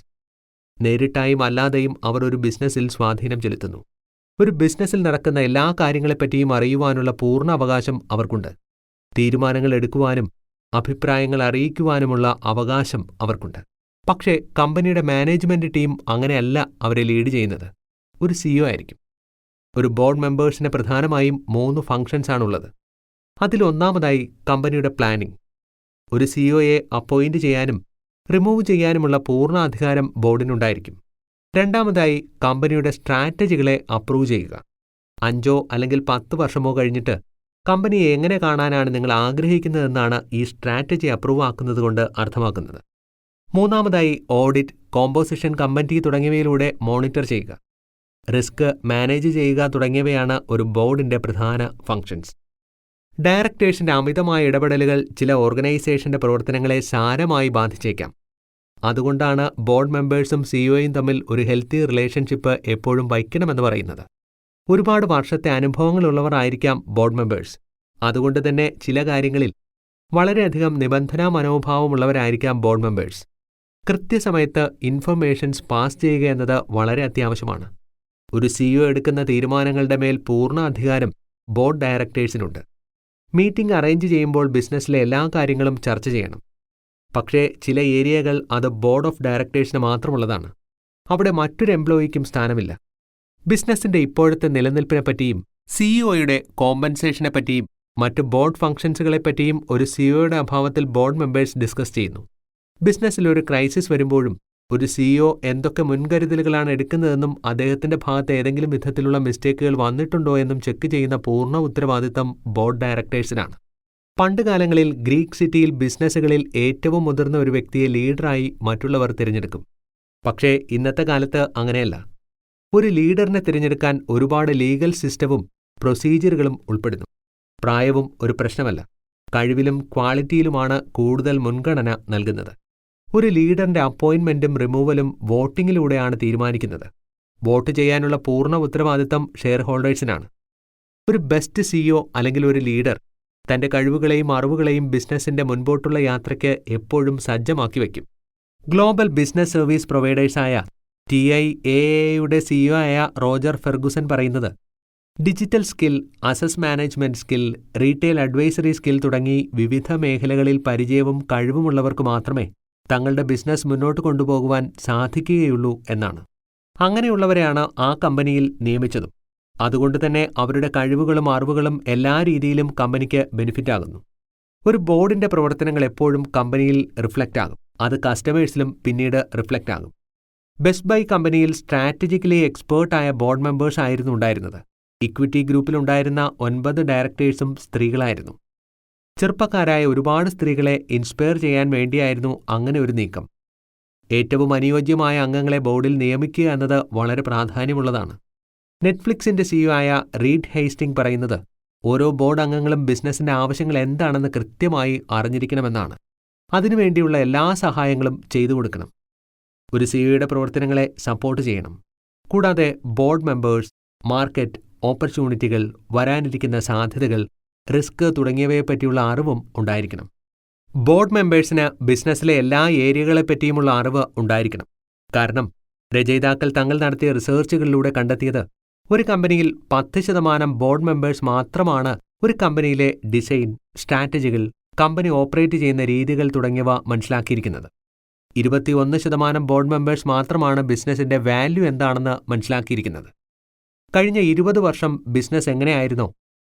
നേരിട്ടായും അല്ലാതെയും അവർ ഒരു ബിസിനസ്സിൽ സ്വാധീനം ചെലുത്തുന്നു. ഒരു ബിസിനസ്സിൽ നടക്കുന്ന എല്ലാ കാര്യങ്ങളെപ്പറ്റിയും അറിയുവാനുള്ള പൂർണ്ണ അവകാശം അവർക്കുണ്ട്. തീരുമാനങ്ങൾ എടുക്കുവാനും അഭിപ്രായങ്ങൾ അറിയിക്കുവാനുമുള്ള അവകാശം അവർക്കുണ്ട്. പക്ഷേ കമ്പനിയുടെ മാനേജ്മെന്റ് ടീം അങ്ങനെയല്ല അവരെ ലീഡ് ചെയ്യുന്നത്. ഒരു സിഇഒ ആയിരിക്കും. ഒരു ബോർഡ് മെമ്പേഴ്സിന് പ്രധാനമായും 3 ഫംഗ്ഷൻസാണുള്ളത്. അതിലൊന്നാമതായി കമ്പനിയുടെ പ്ലാനിംഗ്. ഒരു സിഇഒയെ അപ്പോയിന്റ് ചെയ്യാനും റിമൂവ് ചെയ്യാനുമുള്ള പൂർണ്ണ അധികാരം ബോർഡിനുണ്ടായിരിക്കും. രണ്ടാമതായി കമ്പനിയുടെ സ്ട്രാറ്റജികളെ അപ്രൂവ് ചെയ്യുക. 5 അല്ലെങ്കിൽ 10 വർഷമോ കഴിഞ്ഞിട്ട് കമ്പനിയെ എങ്ങനെ കാണാനാണ് നിങ്ങൾ ആഗ്രഹിക്കുന്നതെന്നാണ് ഈ സ്ട്രാറ്റജി അപ്രൂവ് ആക്കുന്നതുകൊണ്ട് അർത്ഥമാക്കുന്നത്. മൂന്നാമതായി ഓഡിറ്റ്, കോമ്പോസിഷൻ കമ്മിറ്റി തുടങ്ങിയവയിലൂടെ മോണിറ്റർ ചെയ്യുക. റിസ്ക് മാനേജ് ചെയ്യുക തുടങ്ങിയവയാണ് ഒരു ബോർഡിന്റെ പ്രധാന ഫംഗ്ഷൻസ്. ഡയറക്ടേഴ്സിന്റെ അമിതമായ ഇടപെടലുകൾ ചില ഓർഗനൈസേഷന്റെ പ്രവർത്തനങ്ങളെ സാരമായി ബാധിച്ചേക്കാം. അതുകൊണ്ടാണ് ബോർഡ് മെമ്പേഴ്സും സിഇഒയും തമ്മിൽ ഒരു ഹെൽത്തി റിലേഷൻഷിപ്പ് എപ്പോഴും വയ്ക്കണമെന്ന് പറയുന്നത്. ഒരുപാട് വർഷത്തെ അനുഭവങ്ങളുള്ളവർ ആയിരിക്കാം ബോർഡ് മെമ്പേഴ്സ്. അതുകൊണ്ട് തന്നെ ചില കാര്യങ്ങളിൽ വളരെയധികം നിബന്ധനാ മനോഭാവമുള്ളവരായിരിക്കാം ബോർഡ് മെമ്പേഴ്സ്. കൃത്യസമയത്ത് ഇൻഫർമേഷൻസ് പാസ് ചെയ്യുക എന്നത് വളരെ അത്യാവശ്യമാണ്. ഒരു സിഇഒ എടുക്കുന്ന തീരുമാനങ്ങളുടെ മേൽ പൂർണ്ണ അധികാരം ബോർഡ് ഡയറക്ടേഴ്സിനുണ്ട്. മീറ്റിംഗ് അറേഞ്ച് ചെയ്യുമ്പോൾ ബിസിനസ്സിലെ എല്ലാ കാര്യങ്ങളും ചർച്ച ചെയ്യണം. പക്ഷേ ചില ഏരിയകൾ അത് ബോർഡ് ഓഫ് ഡയറക്ടേഴ്സിന് മാത്രമുള്ളതാണ്. അവിടെ മറ്റൊരു എംപ്ലോയിക്കും സ്ഥാനമില്ല. ബിസിനസ്സിന്റെ ഇപ്പോഴത്തെ നിലനിൽപ്പിനെപ്പറ്റിയും സിഇഒയുടെ കോമ്പൻസേഷനെപ്പറ്റിയും മറ്റ് ബോർഡ് ഫംഗ്ഷൻസുകളെപ്പറ്റിയും ഒരു സിഇഒയുടെ അഭാവത്തിൽ ബോർഡ് മെമ്പേഴ്സ് ഡിസ്കസ് ചെയ്യുന്നു. ബിസിനസ്സിൽ ഒരു ക്രൈസിസ് വരുമ്പോഴും ഒരു സിഇഒ എന്തൊക്കെ മുൻകരുതലുകളാണ് എടുക്കുന്നതെന്നും അദ്ദേഹത്തിന്റെ ഭാഗത്ത് ഏതെങ്കിലും വിധത്തിലുള്ള മിസ്റ്റേക്കുകൾ വന്നിട്ടുണ്ടോ എന്നും ചെക്ക് ചെയ്യുന്ന പൂർണ്ണ ഉത്തരവാദിത്തം ബോർഡ് ഡയറക്ടേഴ്സിനാണ്. പണ്ടുകാലങ്ങളിൽ ഗ്രീക്ക് സിറ്റിയിൽ ബിസിനസ്സുകളിൽ ഏറ്റവും മുതിർന്ന ഒരു വ്യക്തിയെ ലീഡറായി മറ്റുള്ളവർ തിരഞ്ഞെടുക്കും. പക്ഷേ ഇന്നത്തെ കാലത്ത് അങ്ങനെയല്ല. ഒരു ലീഡറിനെ തിരഞ്ഞെടുക്കാൻ ഒരുപാട് ലീഗൽ സിസ്റ്റവും പ്രൊസീജിയറുകളും ഉൾപ്പെടുന്നു. പ്രായവും ഒരു പ്രശ്നമല്ല. കഴിവിലും ക്വാളിറ്റിയിലുമാണ് കൂടുതൽ മുൻഗണന നൽകുന്നത്. ഒരു ലീഡറിന്റെ അപ്പോയിന്റ്മെന്റും റിമൂവലും വോട്ടിങ്ങിലൂടെയാണ് തീരുമാനിക്കുന്നത്. വോട്ട് ചെയ്യാനുള്ള പൂർണ്ണ ഉത്തരവാദിത്തം ഷെയർ ഹോൾഡേഴ്സിനാണ്. ഒരു ബെസ്റ്റ് സിഇഒ അല്ലെങ്കിൽ ഒരു ലീഡർ തന്റെ കഴിവുകളെയും അറിവുകളെയും ബിസിനസിന്റെ മുൻപോട്ടുള്ള യാത്രയ്ക്ക് എപ്പോഴും സജ്ജമാക്കി വയ്ക്കും. ഗ്ലോബൽ ബിസിനസ് സർവീസ് പ്രൊവൈഡേഴ്സായ TIAA-യുടെ സിഇഒ ആയ റോജർ ഫെർഗുസൻ പറയുന്നത്, ഡിജിറ്റൽ സ്കിൽ, അസസ് management skill, retail advisory skill തുടങ്ങി വിവിധ മേഖലകളിൽ പരിചയവും കഴിവുമുള്ളവർക്ക് മാത്രമേ തങ്ങളുടെ ബിസിനസ് മുന്നോട്ട് കൊണ്ടുപോകുവാൻ സാധിക്കുകയുള്ളൂ എന്നാണ്. അങ്ങനെയുള്ളവരെയാണ് ആ കമ്പനിയിൽ നിയമിച്ചതും. അതുകൊണ്ട് തന്നെ അവരുടെ കഴിവുകളും അറിവുകളും എല്ലാ രീതിയിലും കമ്പനിക്ക് ബെനിഫിറ്റ് ആകുന്നു. ഒരു ബോർഡിന്റെ പ്രവർത്തനങ്ങൾ എപ്പോഴും കമ്പനിയിൽ റിഫ്ലക്റ്റ് ആകും. അത് കസ്റ്റമേഴ്സിലും പിന്നീട് റിഫ്ലക്റ്റ് ആകും. ബെസ്റ്റ് ബൈ കമ്പനിയിൽ സ്ട്രാറ്റജിക്കലി എക്സ്പേർട്ടായ ബോർഡ് മെമ്പേഴ്സ് ആയിരുന്നു ഉണ്ടായിരുന്നത്. ഇക്വിറ്റി ഗ്രൂപ്പിലുണ്ടായിരുന്ന 9 ഡയറക്ടേഴ്സും സ്ത്രീകളായിരുന്നു. ചെറുപ്പക്കാരായ ഒരുപാട് സ്ത്രീകളെ ഇൻസ്പയർ ചെയ്യാൻ വേണ്ടിയായിരുന്നു അങ്ങനെ ഒരു നീക്കം. ഏറ്റവും അനുയോജ്യമായ അംഗങ്ങളെ ബോർഡിൽ നിയമിക്കുക എന്നത് വളരെ പ്രാധാന്യമുള്ളതാണ്. നെറ്റ്ഫ്ലിക്സിന്റെ സിഇഒ ആയ റീഡ് ഹേസ്റ്റിംഗ് പറയുന്നത്, ഓരോ ബോർഡ് അംഗങ്ങളും ബിസിനസിന്റെ ആവശ്യങ്ങൾ എന്താണെന്ന് കൃത്യമായി അറിഞ്ഞിരിക്കണമെന്നാണ്. അതിനുവേണ്ടിയുള്ള എല്ലാ സഹായങ്ങളും ചെയ്തു കൊടുക്കണം. ഒരു സിഇഒയുടെ പ്രവർത്തനങ്ങളെ സപ്പോർട്ട് ചെയ്യണം. കൂടാതെ ബോർഡ് മെമ്പേഴ്സ്, മാർക്കറ്റ്, ഓപ്പർച്യൂണിറ്റികൾ, വരാനിരിക്കുന്ന സാധ്യതകൾ, റിസ്ക് തുടങ്ങിയവയെപ്പറ്റിയുള്ള അറിവും ഉണ്ടായിരിക്കണം. ബോർഡ് മെമ്പേഴ്സിന് ബിസിനസ്സിലെ എല്ലാ ഏരിയകളെപ്പറ്റിയുമുള്ള അറിവ് ഉണ്ടായിരിക്കണം. കാരണം രചയിതാക്കൾ തങ്ങൾ നടത്തിയ റിസർച്ചുകളിലൂടെ കണ്ടെത്തിയത്, ഒരു കമ്പനിയിൽ 10% ബോർഡ് മെമ്പേഴ്സ് മാത്രമാണ് ഒരു കമ്പനിയിലെ ഡിസൈൻ, സ്ട്രാറ്റജികൾ, കമ്പനി ഓപ്പറേറ്റ് ചെയ്യുന്ന രീതികൾ തുടങ്ങിയവ മനസ്സിലാക്കിയിരിക്കുന്നത്. 21% ബോർഡ് മെമ്പേഴ്സ് മാത്രമാണ് ബിസിനസിന്റെ വാല്യൂ എന്താണെന്ന് മനസ്സിലാക്കിയിരിക്കുന്നത്. കഴിഞ്ഞ 20 വർഷം ബിസിനസ് എങ്ങനെയായിരുന്നോ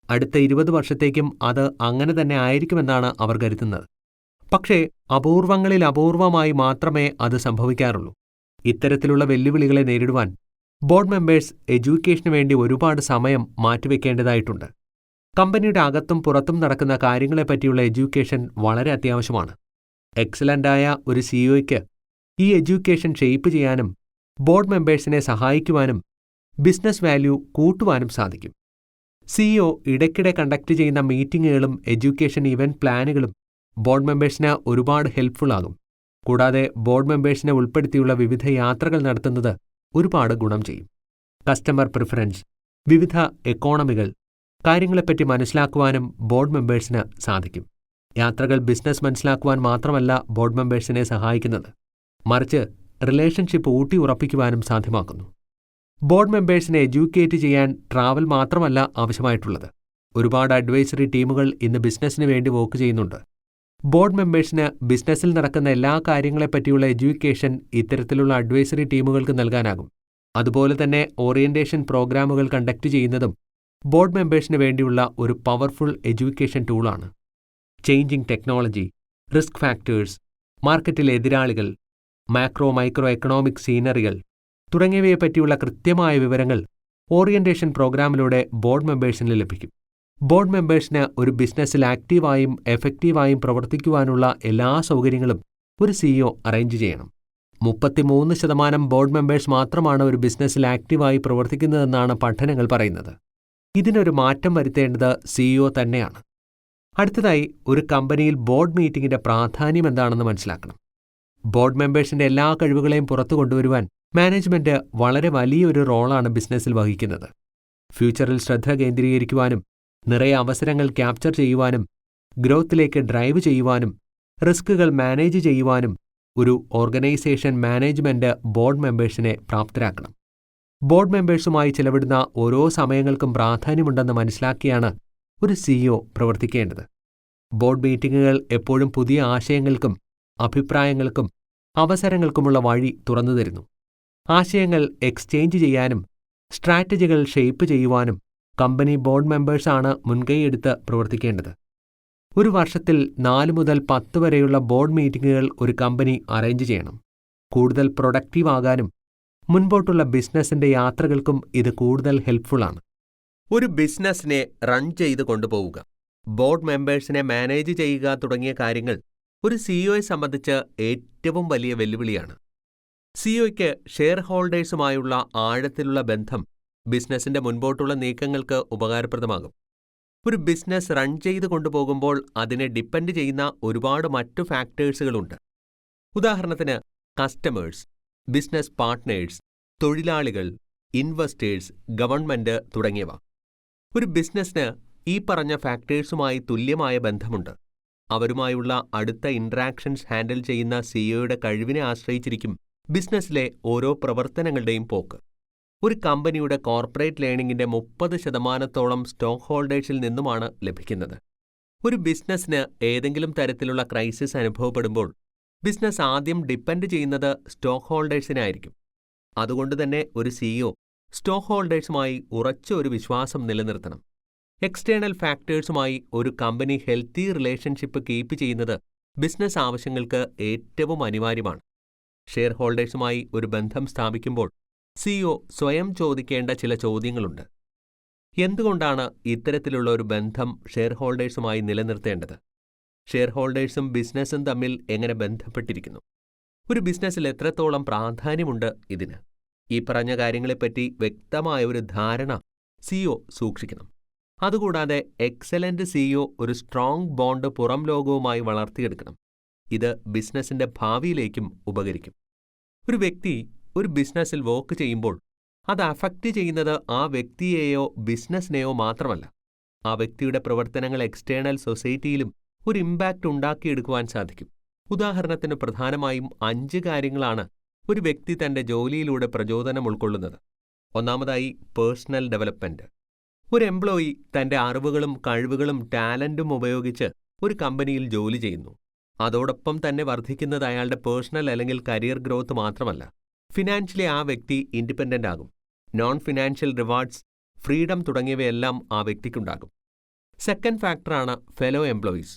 അടുത്ത 20 വർഷത്തേക്കും അത് അങ്ങനെ തന്നെ ആയിരിക്കുമെന്നാണ് അവർ കരുതുന്നത്. പക്ഷേ അപൂർവങ്ങളിൽ അപൂർവമായി മാത്രമേ അത് സംഭവിക്കാറുള്ളൂ. ഇത്തരത്തിലുള്ള വെല്ലുവിളികളെ നേരിടുവാൻ ബോർഡ് മെമ്പേഴ്സ് എഡ്യൂക്കേഷനു വേണ്ടി ഒരുപാട് സമയം മാറ്റിവെക്കേണ്ടതായിട്ടുണ്ട്. കമ്പനിയുടെ അകത്തും പുറത്തും നടക്കുന്ന കാര്യങ്ങളെപ്പറ്റിയുള്ള എഡ്യൂക്കേഷൻ വളരെ അത്യാവശ്യമാണ്. എക്സലന്റായ ഒരു സിഇഒയ്ക്ക് ഈ എഡ്യൂക്കേഷൻ ഷെയ്പ്പ് ചെയ്യാനും ബോർഡ് മെമ്പേഴ്സിനെ സഹായിക്കുവാനും ബിസിനസ് വാല്യൂ കൂട്ടുവാനും സാധിക്കും. സിഇഒ ഇടയ്ക്കിടെ കണ്ടക്ട് ചെയ്യുന്ന മീറ്റിംഗുകളും എഡ്യൂക്കേഷൻ ഇവന്റ് പ്ലാനുകളും ബോർഡ് മെമ്പേഴ്സിന് ഒരുപാട് ഹെൽപ്ഫുൾ ആകും. കൂടാതെ ബോർഡ് മെമ്പേഴ്സിനെ ഉൾപ്പെടുത്തിയുള്ള വിവിധ യാത്രകൾ നടത്തുന്നത് ഒരുപാട് ഗുണം ചെയ്യും. കസ്റ്റമർ പ്രിഫറൻസ്, വിവിധ എക്കോണമികൾ, കാര്യങ്ങളെപ്പറ്റി മനസ്സിലാക്കുവാനും ബോർഡ് മെമ്പേഴ്സിന് സാധിക്കും. യാത്രകൾ ബിസിനസ് മനസ്സിലാക്കുവാൻ മാത്രമല്ല ബോർഡ് മെമ്പേഴ്സിനെ സഹായിക്കുന്നത്, മറിച്ച് റിലേഷൻഷിപ്പ് ഊട്ടിയുറപ്പിക്കുവാനും സാധ്യമാക്കുന്നു. ബോർഡ് മെമ്പേഴ്സിനെ എഡ്യൂക്കേറ്റ് ചെയ്യാൻ ട്രാവൽ മാത്രമല്ല ആവശ്യമായിട്ടുള്ളത്. ഒരുപാട് അഡ്വൈസറി ടീമുകൾ ഇന്ന് ബിസിനസ്സിന് വേണ്ടി വർക്ക് ചെയ്യുന്നുണ്ട്. ബോർഡ് മെമ്പേഴ്സിന് ബിസിനസ്സിൽ നടക്കുന്ന എല്ലാ കാര്യങ്ങളെപ്പറ്റിയുള്ള എഡ്യൂക്കേഷൻ ഇത്തരത്തിലുള്ള അഡ്വൈസറി ടീമുകൾക്ക് നൽകാനാകും. അതുപോലെ തന്നെ ഓറിയന്റേഷൻ പ്രോഗ്രാമുകൾ കണ്ടക്ട് ചെയ്യുന്നതും ബോർഡ് മെമ്പേഴ്സിന് വേണ്ടിയുള്ള ഒരു പവർഫുൾ എഡ്യൂക്കേഷൻ ടൂളാണ്. ചേഞ്ചിങ് ടെക്നോളജി, റിസ്ക് ഫാക്ടേഴ്സ്, മാർക്കറ്റിലെ എതിരാളികൾ, മാക്രോ മൈക്രോ എക്കണോമിക് സീനറികൾ തുടങ്ങിയവയെപ്പറ്റിയുള്ള കൃത്യമായ വിവരങ്ങൾ ഓറിയന്റേഷൻ പ്രോഗ്രാമിലൂടെ ബോർഡ് മെമ്പേഴ്സിന് ലഭിക്കും. ബോർഡ് മെമ്പേഴ്സിന് ഒരു ബിസിനസ്സിൽ ആക്റ്റീവായും എഫക്റ്റീവായും പ്രവർത്തിക്കുവാനുള്ള എല്ലാ സൗകര്യങ്ങളും ഒരു സിഇഒ അറേഞ്ച് ചെയ്യണം. 33% ബോർഡ് മെമ്പേഴ്സ് മാത്രമാണ് ഒരു ബിസിനസ്സിൽ ആക്റ്റീവായി പ്രവർത്തിക്കുന്നതെന്നാണ് പഠനങ്ങൾ പറയുന്നത്. ഇതിനൊരു മാറ്റം വരുത്തേണ്ടത് സിഇഒ തന്നെയാണ്. അടുത്തതായി, ഒരു കമ്പനിയിൽ ബോർഡ് മീറ്റിംഗിന്റെ പ്രാധാന്യം എന്താണെന്ന് മനസ്സിലാക്കണം. ബോർഡ് മെമ്പേഴ്സിന്റെ എല്ലാ കഴിവുകളെയും പുറത്തു കൊണ്ടുവരുവാൻ മാനേജ്മെന്റ് വളരെ വലിയൊരു റോളാണ് ബിസിനസ്സിൽ വഹിക്കുന്നത്. ഫ്യൂച്ചറിൽ ശ്രദ്ധ കേന്ദ്രീകരിക്കുവാനും നിറയെ അവസരങ്ങൾ ക്യാപ്ചർ ചെയ്യുവാനും ഗ്രോത്തിലേക്ക് ഡ്രൈവ് ചെയ്യുവാനും റിസ്കുകൾ മാനേജ് ചെയ്യുവാനും ഒരു ഓർഗനൈസേഷൻ മാനേജ്മെന്റ് ബോർഡ് മെമ്പേഴ്സിനെ പ്രാപ്തരാക്കണം. ബോർഡ് മെമ്പേഴ്സുമായി ചെലവിടുന്ന ഓരോ സമയങ്ങൾക്കും പ്രാധാന്യമുണ്ടെന്ന് മനസ്സിലാക്കിയാണ് ഒരു സിഇഒ പ്രവർത്തിക്കേണ്ടത്. ബോർഡ് മീറ്റിംഗുകൾ എപ്പോഴും പുതിയ ആശയങ്ങൾക്കും അഭിപ്രായങ്ങൾക്കും അവസരങ്ങൾക്കുമുള്ള വഴി തുറന്നുതരുന്നു. ആശയങ്ങൾ എക്സ്ചേഞ്ച് ചെയ്യാനും സ്ട്രാറ്റജികൾ ഷേപ്പ് ചെയ്യുവാനും കമ്പനി ബോർഡ് മെമ്പേഴ്സാണ് മുൻകൈയെടുത്ത് പ്രവർത്തിക്കേണ്ടത്. ഒരു വർഷത്തിൽ 4 മുതൽ 10 വരെയുള്ള ബോർഡ് മീറ്റിംഗുകൾ ഒരു കമ്പനി അറേഞ്ച് ചെയ്യണം. കൂടുതൽ പ്രൊഡക്റ്റീവ് ആകാനും മുൻപോട്ടുള്ള ബിസിനസിന്റെ യാത്രകൾക്കും ഇത് കൂടുതൽ ഹെൽപ്ഫുള്ളാണ്. ഒരു ബിസിനസ്സിനെ റൺ ചെയ്ത് കൊണ്ടുപോവുക, ബോർഡ് മെമ്പേഴ്സിനെ മാനേജ് ചെയ്യുക തുടങ്ങിയ കാര്യങ്ങൾ ഒരു സിഇഒയെ സംബന്ധിച്ച് ഏറ്റവും വലിയ വെല്ലുവിളിയാണ്. സിഇഒയ്ക്ക് ഷെയർ ഹോൾഡേഴ്സുമായുള്ള ആഴത്തിലുള്ള ബന്ധം ബിസിനസിന്റെ മുൻപോട്ടുള്ള നീക്കങ്ങൾക്ക് ഉപകാരപ്രദമാകും. ഒരു ബിസിനസ് റൺ ചെയ്ത് കൊണ്ടുപോകുമ്പോൾ അതിനെ ഡിപ്പെൻഡ് ചെയ്യുന്ന ഒരുപാട് മറ്റു ഫാക്ടേഴ്സുകളുണ്ട്. ഉദാഹരണത്തിന് കസ്റ്റമേഴ്സ്, ബിസിനസ് പാർട്ട്നേഴ്സ്, തൊഴിലാളികൾ, ഇൻവെസ്റ്റേഴ്സ്, ഗവൺമെന്റ് തുടങ്ങിയവ. ഒരു ബിസിനസ്സിന് ഈ പറഞ്ഞ ഫാക്ടേഴ്സുമായി തുല്യമായ ബന്ധമുണ്ട്. അവരുമായുള്ള അടുത്ത ഇന്ററാക്ഷൻസ് ഹാൻഡിൽ ചെയ്യുന്ന സിഇഒയുടെ കഴിവിനെ ആശ്രയിച്ചിരിക്കും ബിസിനസ്സിലെ ഓരോ പ്രവർത്തനങ്ങളുടെയും പോക്ക്. ഒരു കമ്പനിയുടെ കോർപ്പറേറ്റ് ലേണിംഗിന്റെ 30%-ഓളം സ്റ്റോക്ക് ഹോൾഡേഴ്സിൽ നിന്നുമാണ് ലഭിക്കുന്നത്. ഒരു ബിസിനസ്സിന് ഏതെങ്കിലും തരത്തിലുള്ള ക്രൈസിസ് അനുഭവപ്പെടുമ്പോൾ ബിസിനസ് ആദ്യം ഡിപ്പെൻഡ് ചെയ്യുന്നത് സ്റ്റോക്ക് ഹോൾഡേഴ്സിനായിരിക്കും. അതുകൊണ്ടുതന്നെ ഒരു സിഇഒ സ്റ്റോക്ക് ഹോൾഡേഴ്സുമായി ഉറച്ച ഒരു വിശ്വാസം നിലനിർത്തണം. എക്സ്റ്റേണൽ ഫാക്ടേഴ്സുമായി ഒരു കമ്പനി ഹെൽത്തി റിലേഷൻഷിപ്പ് കീപ്പ് ചെയ്യുന്നത് ബിസിനസ് ആവശ്യങ്ങൾക്ക് ഏറ്റവും അനിവാര്യമാണ്. ഷെയർ ഹോൾഡേഴ്സുമായി ഒരു ബന്ധം സ്ഥാപിക്കുമ്പോൾ സിഇഒ സ്വയം ചോദിക്കേണ്ട ചില ചോദ്യങ്ങളുണ്ട്. എന്തുകൊണ്ടാണ് ഇത്തരത്തിലുള്ള ഒരു ബന്ധം ഷെയർ ഹോൾഡേഴ്സുമായി നിലനിർത്തേണ്ടത്? ഷെയർ ഹോൾഡേഴ്സും ബിസിനസ്സും തമ്മിൽ എങ്ങനെ ബന്ധപ്പെട്ടിരിക്കുന്നു? ഒരു ബിസിനസ്സിൽ എത്രത്തോളം പ്രാധാന്യമുണ്ട് ഇതിന്? ഈ പറഞ്ഞ കാര്യങ്ങളെപ്പറ്റി വ്യക്തമായ ഒരു ധാരണ സിഇഒ സൂക്ഷിക്കണം. അതുകൂടാതെ എക്സലന്റ് സിഇഒ ഒരു സ്ട്രോങ് ബോണ്ട് പുറം ലോകവുമായി വളർത്തിയെടുക്കണം. ഇത് ബിസിനസിന്റെ ഭാവിയിലേക്കും ഉപകരിക്കും. ഒരു വ്യക്തി ഒരു ബിസിനസ്സിൽ വർക്ക് ചെയ്യുമ്പോൾ അത് അഫക്റ്റ് ചെയ്യുന്നത് ആ വ്യക്തിയെയോ ബിസിനസ്സിനെയോ മാത്രമല്ല, ആ വ്യക്തിയുടെ പ്രവർത്തനങ്ങൾ എക്സ്റ്റേണൽ സൊസൈറ്റിയിലും ഒരു ഇമ്പാക്റ്റ് ഉണ്ടാക്കിയെടുക്കുവാൻ സാധിക്കും. ഉദാഹരണത്തിന് പ്രധാനമായും 5 കാര്യങ്ങളാണ് ഒരു വ്യക്തി തന്റെ ജോലിയിലൂടെ പ്രചോദനം ഉൾക്കൊള്ളുന്നത്. ഒന്നാമതായി, പേഴ്സണൽ ഡെവലപ്മെന്റ്. ഒരു എംപ്ലോയി തന്റെ അറിവുകളും കഴിവുകളും ടാലന്റും ഉപയോഗിച്ച് ഒരു കമ്പനിയിൽ ജോലി ചെയ്യുന്നു. അതോടൊപ്പം തന്നെ വർദ്ധിക്കുന്നത് അയാളുടെ പേഴ്സണൽ അല്ലെങ്കിൽ കരിയർ ഗ്രോത്ത് മാത്രമല്ല, ഫിനാൻഷ്യലി ആ വ്യക്തി ഇൻഡിപെൻഡന്റ് ആകും. നോൺ ഫിനാൻഷ്യൽ റിവാർഡ്സ്, ഫ്രീഡം തുടങ്ങിയവയെല്ലാം ആ വ്യക്തിക്കുണ്ടാകും. സെക്കൻഡ് ഫാക്ടറാണ് ഫെലോ എംപ്ലോയീസ്.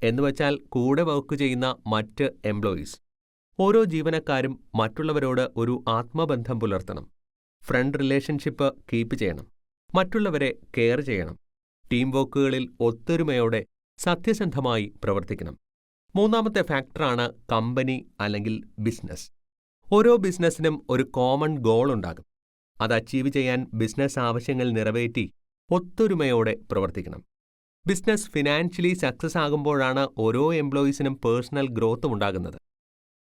എന്നുവച്ചാൽ കൂടെ വർക്ക് ചെയ്യുന്ന മറ്റ് എംപ്ലോയീസ്. ഓരോ ജീവനക്കാരും മറ്റുള്ളവരോട് ഒരു ആത്മബന്ധം പുലർത്തണം. ഫ്രണ്ട് റിലേഷൻഷിപ്പ് കീപ്പ് ചെയ്യണം. മറ്റുള്ളവരെ കെയർ ചെയ്യണം. ടീം വർക്കുകളിൽ ഒത്തൊരുമയോടെ സത്യസന്ധമായി പ്രവർത്തിക്കണം. മൂന്നാമത്തെ ഫാക്ടറാണ് കമ്പനി അല്ലെങ്കിൽ ബിസിനസ്. ഓരോ ബിസിനസ്സിനും ഒരു കോമൺ ഗോൾ ഉണ്ടാകും. അത് അച്ചീവ് ചെയ്യാൻ ബിസിനസ് ആവശ്യങ്ങൾ നിറവേറ്റി ഒത്തൊരുമയോടെ പ്രവർത്തിക്കണം. ബിസിനസ് ഫിനാൻഷ്യലി സക്സസ് ആകുമ്പോഴാണ് ഓരോ എംപ്ലോയീസിനും പേഴ്സണൽ ഗ്രോത്തും ഉണ്ടാകുന്നത്.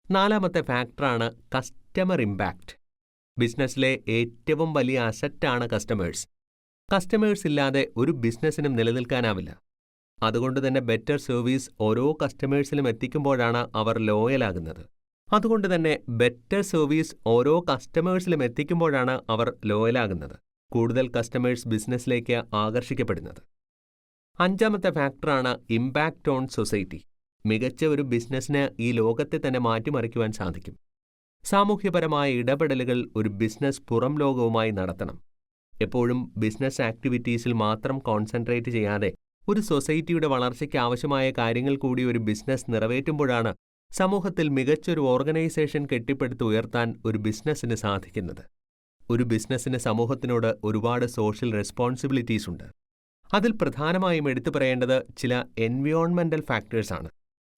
നാലാമത്തെ ഫാക്ടറാണ് കസ്റ്റമർ ഇമ്പാക്റ്റ്. ബിസിനസ്സിലെ ഏറ്റവും വലിയ അസറ്റാണ് കസ്റ്റമേഴ്സ്. കസ്റ്റമേഴ്സ് ഇല്ലാതെ ഒരു ബിസിനസ്സിനും നിലനിൽക്കാനാവില്ല. അതുകൊണ്ട് തന്നെ ബെറ്റർ സർവീസ് ഓരോ കസ്റ്റമേഴ്സിലും എത്തിക്കുമ്പോഴാണ് അവർ ലോയലാകുന്നത്. അതുകൊണ്ട് തന്നെ ബെറ്റർ സർവീസ് ഓരോ കസ്റ്റമേഴ്സിലും എത്തിക്കുമ്പോഴാണ് അവർ ലോയലാകുന്നത്. കൂടുതൽ കസ്റ്റമേഴ്സ് ബിസിനസ്സിലേക്ക് ആകർഷിക്കപ്പെടുന്നത്. അഞ്ചാമത്തെ ഫാക്ടറാണ് ഇമ്പാക്റ്റ് ഓൺ സൊസൈറ്റി. മികച്ച ഒരു ബിസിനസ്സിന് ഈ ലോകത്തെ തന്നെ മാറ്റിമറിക്കുവാൻ സാധിക്കും. സാമൂഹ്യപരമായ ഇടപെടലുകൾ ഒരു ബിസിനസ് പുറം ലോകവുമായി നടത്തണം. എപ്പോഴും ബിസിനസ് ആക്ടിവിറ്റീസിൽ മാത്രം കോൺസെൻട്രേറ്റ് ചെയ്യാതെ ഒരു സൊസൈറ്റിയുടെ വളർച്ചയ്ക്ക് ആവശ്യമായ കാര്യങ്ങൾ കൂടി ഒരു ബിസിനസ് നിറവേറ്റുമ്പോഴാണ് സമൂഹത്തിൽ മികച്ചൊരു ഓർഗനൈസേഷൻ കെട്ടിപ്പടുത്തുയർത്താൻ ഒരു ബിസിനസ്സിന് സാധിക്കുന്നത്. ഒരു ബിസിനസ്സിന് സമൂഹത്തിനോട് ഒരുപാട് സോഷ്യൽ റെസ്പോൺസിബിലിറ്റീസ് ഉണ്ട്. അതിൽ പ്രധാനമായും എടുത്തു പറയേണ്ടത് ചില എൻവയോൺമെൻ്റൽ ഫാക്ടേഴ്സാണ്.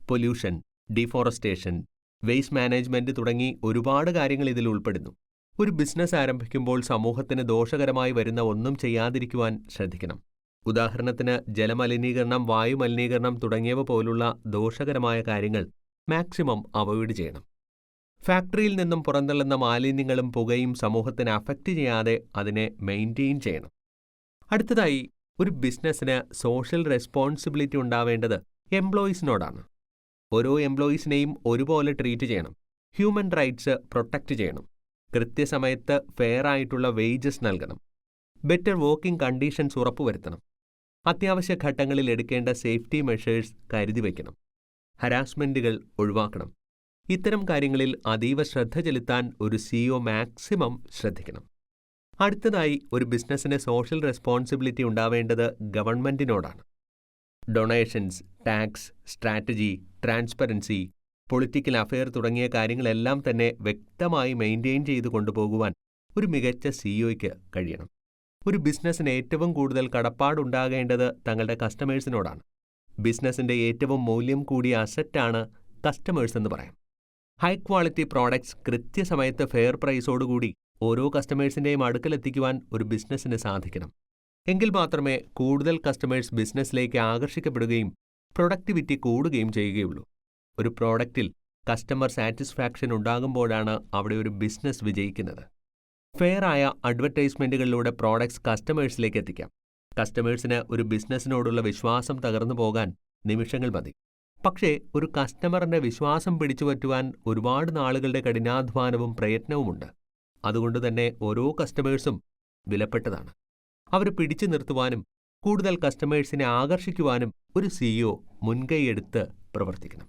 പൊല്യൂഷൻ, ഡീഫോറസ്റ്റേഷൻ, വേസ്റ്റ് മാനേജ്മെൻറ്റ് തുടങ്ങി ഒരുപാട് കാര്യങ്ങൾ ഇതിൽ ഉൾപ്പെടുന്നു. ഒരു ബിസിനസ് ആരംഭിക്കുമ്പോൾ സമൂഹത്തിന് ദോഷകരമായി വരുന്ന ഒന്നും ചെയ്യാതിരിക്കുവാൻ ശ്രദ്ധിക്കണം. ഉദാഹരണത്തിന് ജലമലിനീകരണം, വായുമലിനീകരണം തുടങ്ങിയവ പോലുള്ള ദോഷകരമായ കാര്യങ്ങൾ മാക്സിമം അവോയ്ഡ് ചെയ്യണം. ഫാക്ടറിയിൽ നിന്നും പുറന്തള്ളുന്ന മാലിന്യങ്ങളും പുകയും സമൂഹത്തിന് അഫക്റ്റ് ചെയ്യാതെ അതിനെ മെയിൻറ്റെയിൻ ചെയ്യണം. അടുത്തതായി, ഒരു ബിസിനസ്സിന് സോഷ്യൽ റെസ്പോൺസിബിലിറ്റി ഉണ്ടാവേണ്ടത് എംപ്ലോയീസിനോടാണ്. ഓരോ എംപ്ലോയീസിനെയും ഒരുപോലെ ട്രീറ്റ് ചെയ്യണം. ഹ്യൂമൻ റൈറ്റ്സ് പ്രൊട്ടക്റ്റ് ചെയ്യണം. കൃത്യസമയത്ത് ഫെയർ ആയിട്ടുള്ള വേജസ് നൽകണം. ബെറ്റർ വർക്കിംഗ് കണ്ടീഷൻസ് ഉറപ്പുവരുത്തണം. അത്യാവശ്യ ഘട്ടങ്ങളിൽ എടുക്കേണ്ട സേഫ്റ്റി മെഷേഴ്സ് കരുതി വയ്ക്കണം. ഹരാസ്മെൻറ്റുകൾ ഒഴിവാക്കണം. ഇത്തരം കാര്യങ്ങളിൽ അതീവ ശ്രദ്ധ ചെലുത്താൻ ഒരു CEO മാക്സിമം ശ്രദ്ധിക്കണം. അടുത്തതായി, ഒരു ബിസിനസ്സിന് സോഷ്യൽ റെസ്പോൺസിബിലിറ്റി ഉണ്ടാവേണ്ടത് ഗവൺമെൻറ്റിനോടാണ്. Donations, tax, strategy, transparency, political affair തുടങ്ങിയ കാര്യങ്ങളെല്ലാം തന്നെ വ്യക്തമായി മെയിൻറ്റെയിൻ ചെയ്തു കൊണ്ടുപോകുവാൻ ഒരു മികച്ച CEOയ്ക്ക് കഴിയണം. ഒരു ബിസിനസ്സിന് ഏറ്റവും കൂടുതൽ കടപ്പാടുണ്ടാകേണ്ടത് തങ്ങളുടെ കസ്റ്റമേഴ്സിനോടാണ്. ബിസിനസ്സിൻ്റെ ഏറ്റവും മൂല്യം കൂടിയ അസറ്റാണ് കസ്റ്റമേഴ്സ് എന്ന് പറയാം. ഹൈ ക്വാളിറ്റി പ്രോഡക്ട്സ് കൃത്യസമയത്ത് ഫെയർ പ്രൈസോടുകൂടി ഓരോ കസ്റ്റമേഴ്സിൻ്റെയും അടുക്കലെത്തിക്കുവാൻ ഒരു ബിസിനസ്സിന് സാധിക്കണം. എങ്കിൽ മാത്രമേ കൂടുതൽ കസ്റ്റമേഴ്സ് ബിസിനസ്സിലേക്ക് ആകർഷിക്കപ്പെടുകയും പ്രൊഡക്ടിവിറ്റി കൂടുകയും ചെയ്യുകയുള്ളൂ. ഒരു പ്രോഡക്റ്റിൽ കസ്റ്റമർ സാറ്റിസ്ഫാക്ഷൻ ഉണ്ടാകുമ്പോഴാണ് അവിടെ ഒരു ബിസിനസ് വിജയിക്കുന്നത്. ഫെയർ ആയ അഡ്വർടൈസ്മെൻറ്റുകളിലൂടെ പ്രോഡക്ട്സ് കസ്റ്റമേഴ്സിലേക്ക് എത്തിക്കാം. കസ്റ്റമേഴ്സിന് ഒരു ബിസിനസ്സിനോടുള്ള വിശ്വാസം തകർന്നു പോകാൻ നിമിഷങ്ങൾ മതി. പക്ഷേ ഒരു കസ്റ്റമറിൻ്റെ വിശ്വാസം പിടിച്ചുപറ്റുവാൻ ഒരുപാട് നാളുകളുടെ കഠിനാധ്വാനവും പ്രയത്നവുമുണ്ട്. അതുകൊണ്ട് തന്നെ ഓരോ കസ്റ്റമേഴ്സും വിലപ്പെട്ടതാണ്. അവരെ പിടിച്ചു നിർത്തുവാനും കൂടുതൽ കസ്റ്റമേഴ്സിനെ ആകർഷിക്കുവാനും ഒരു CEO മുൻകൈയെടുത്ത് പ്രവർത്തിക്കണം.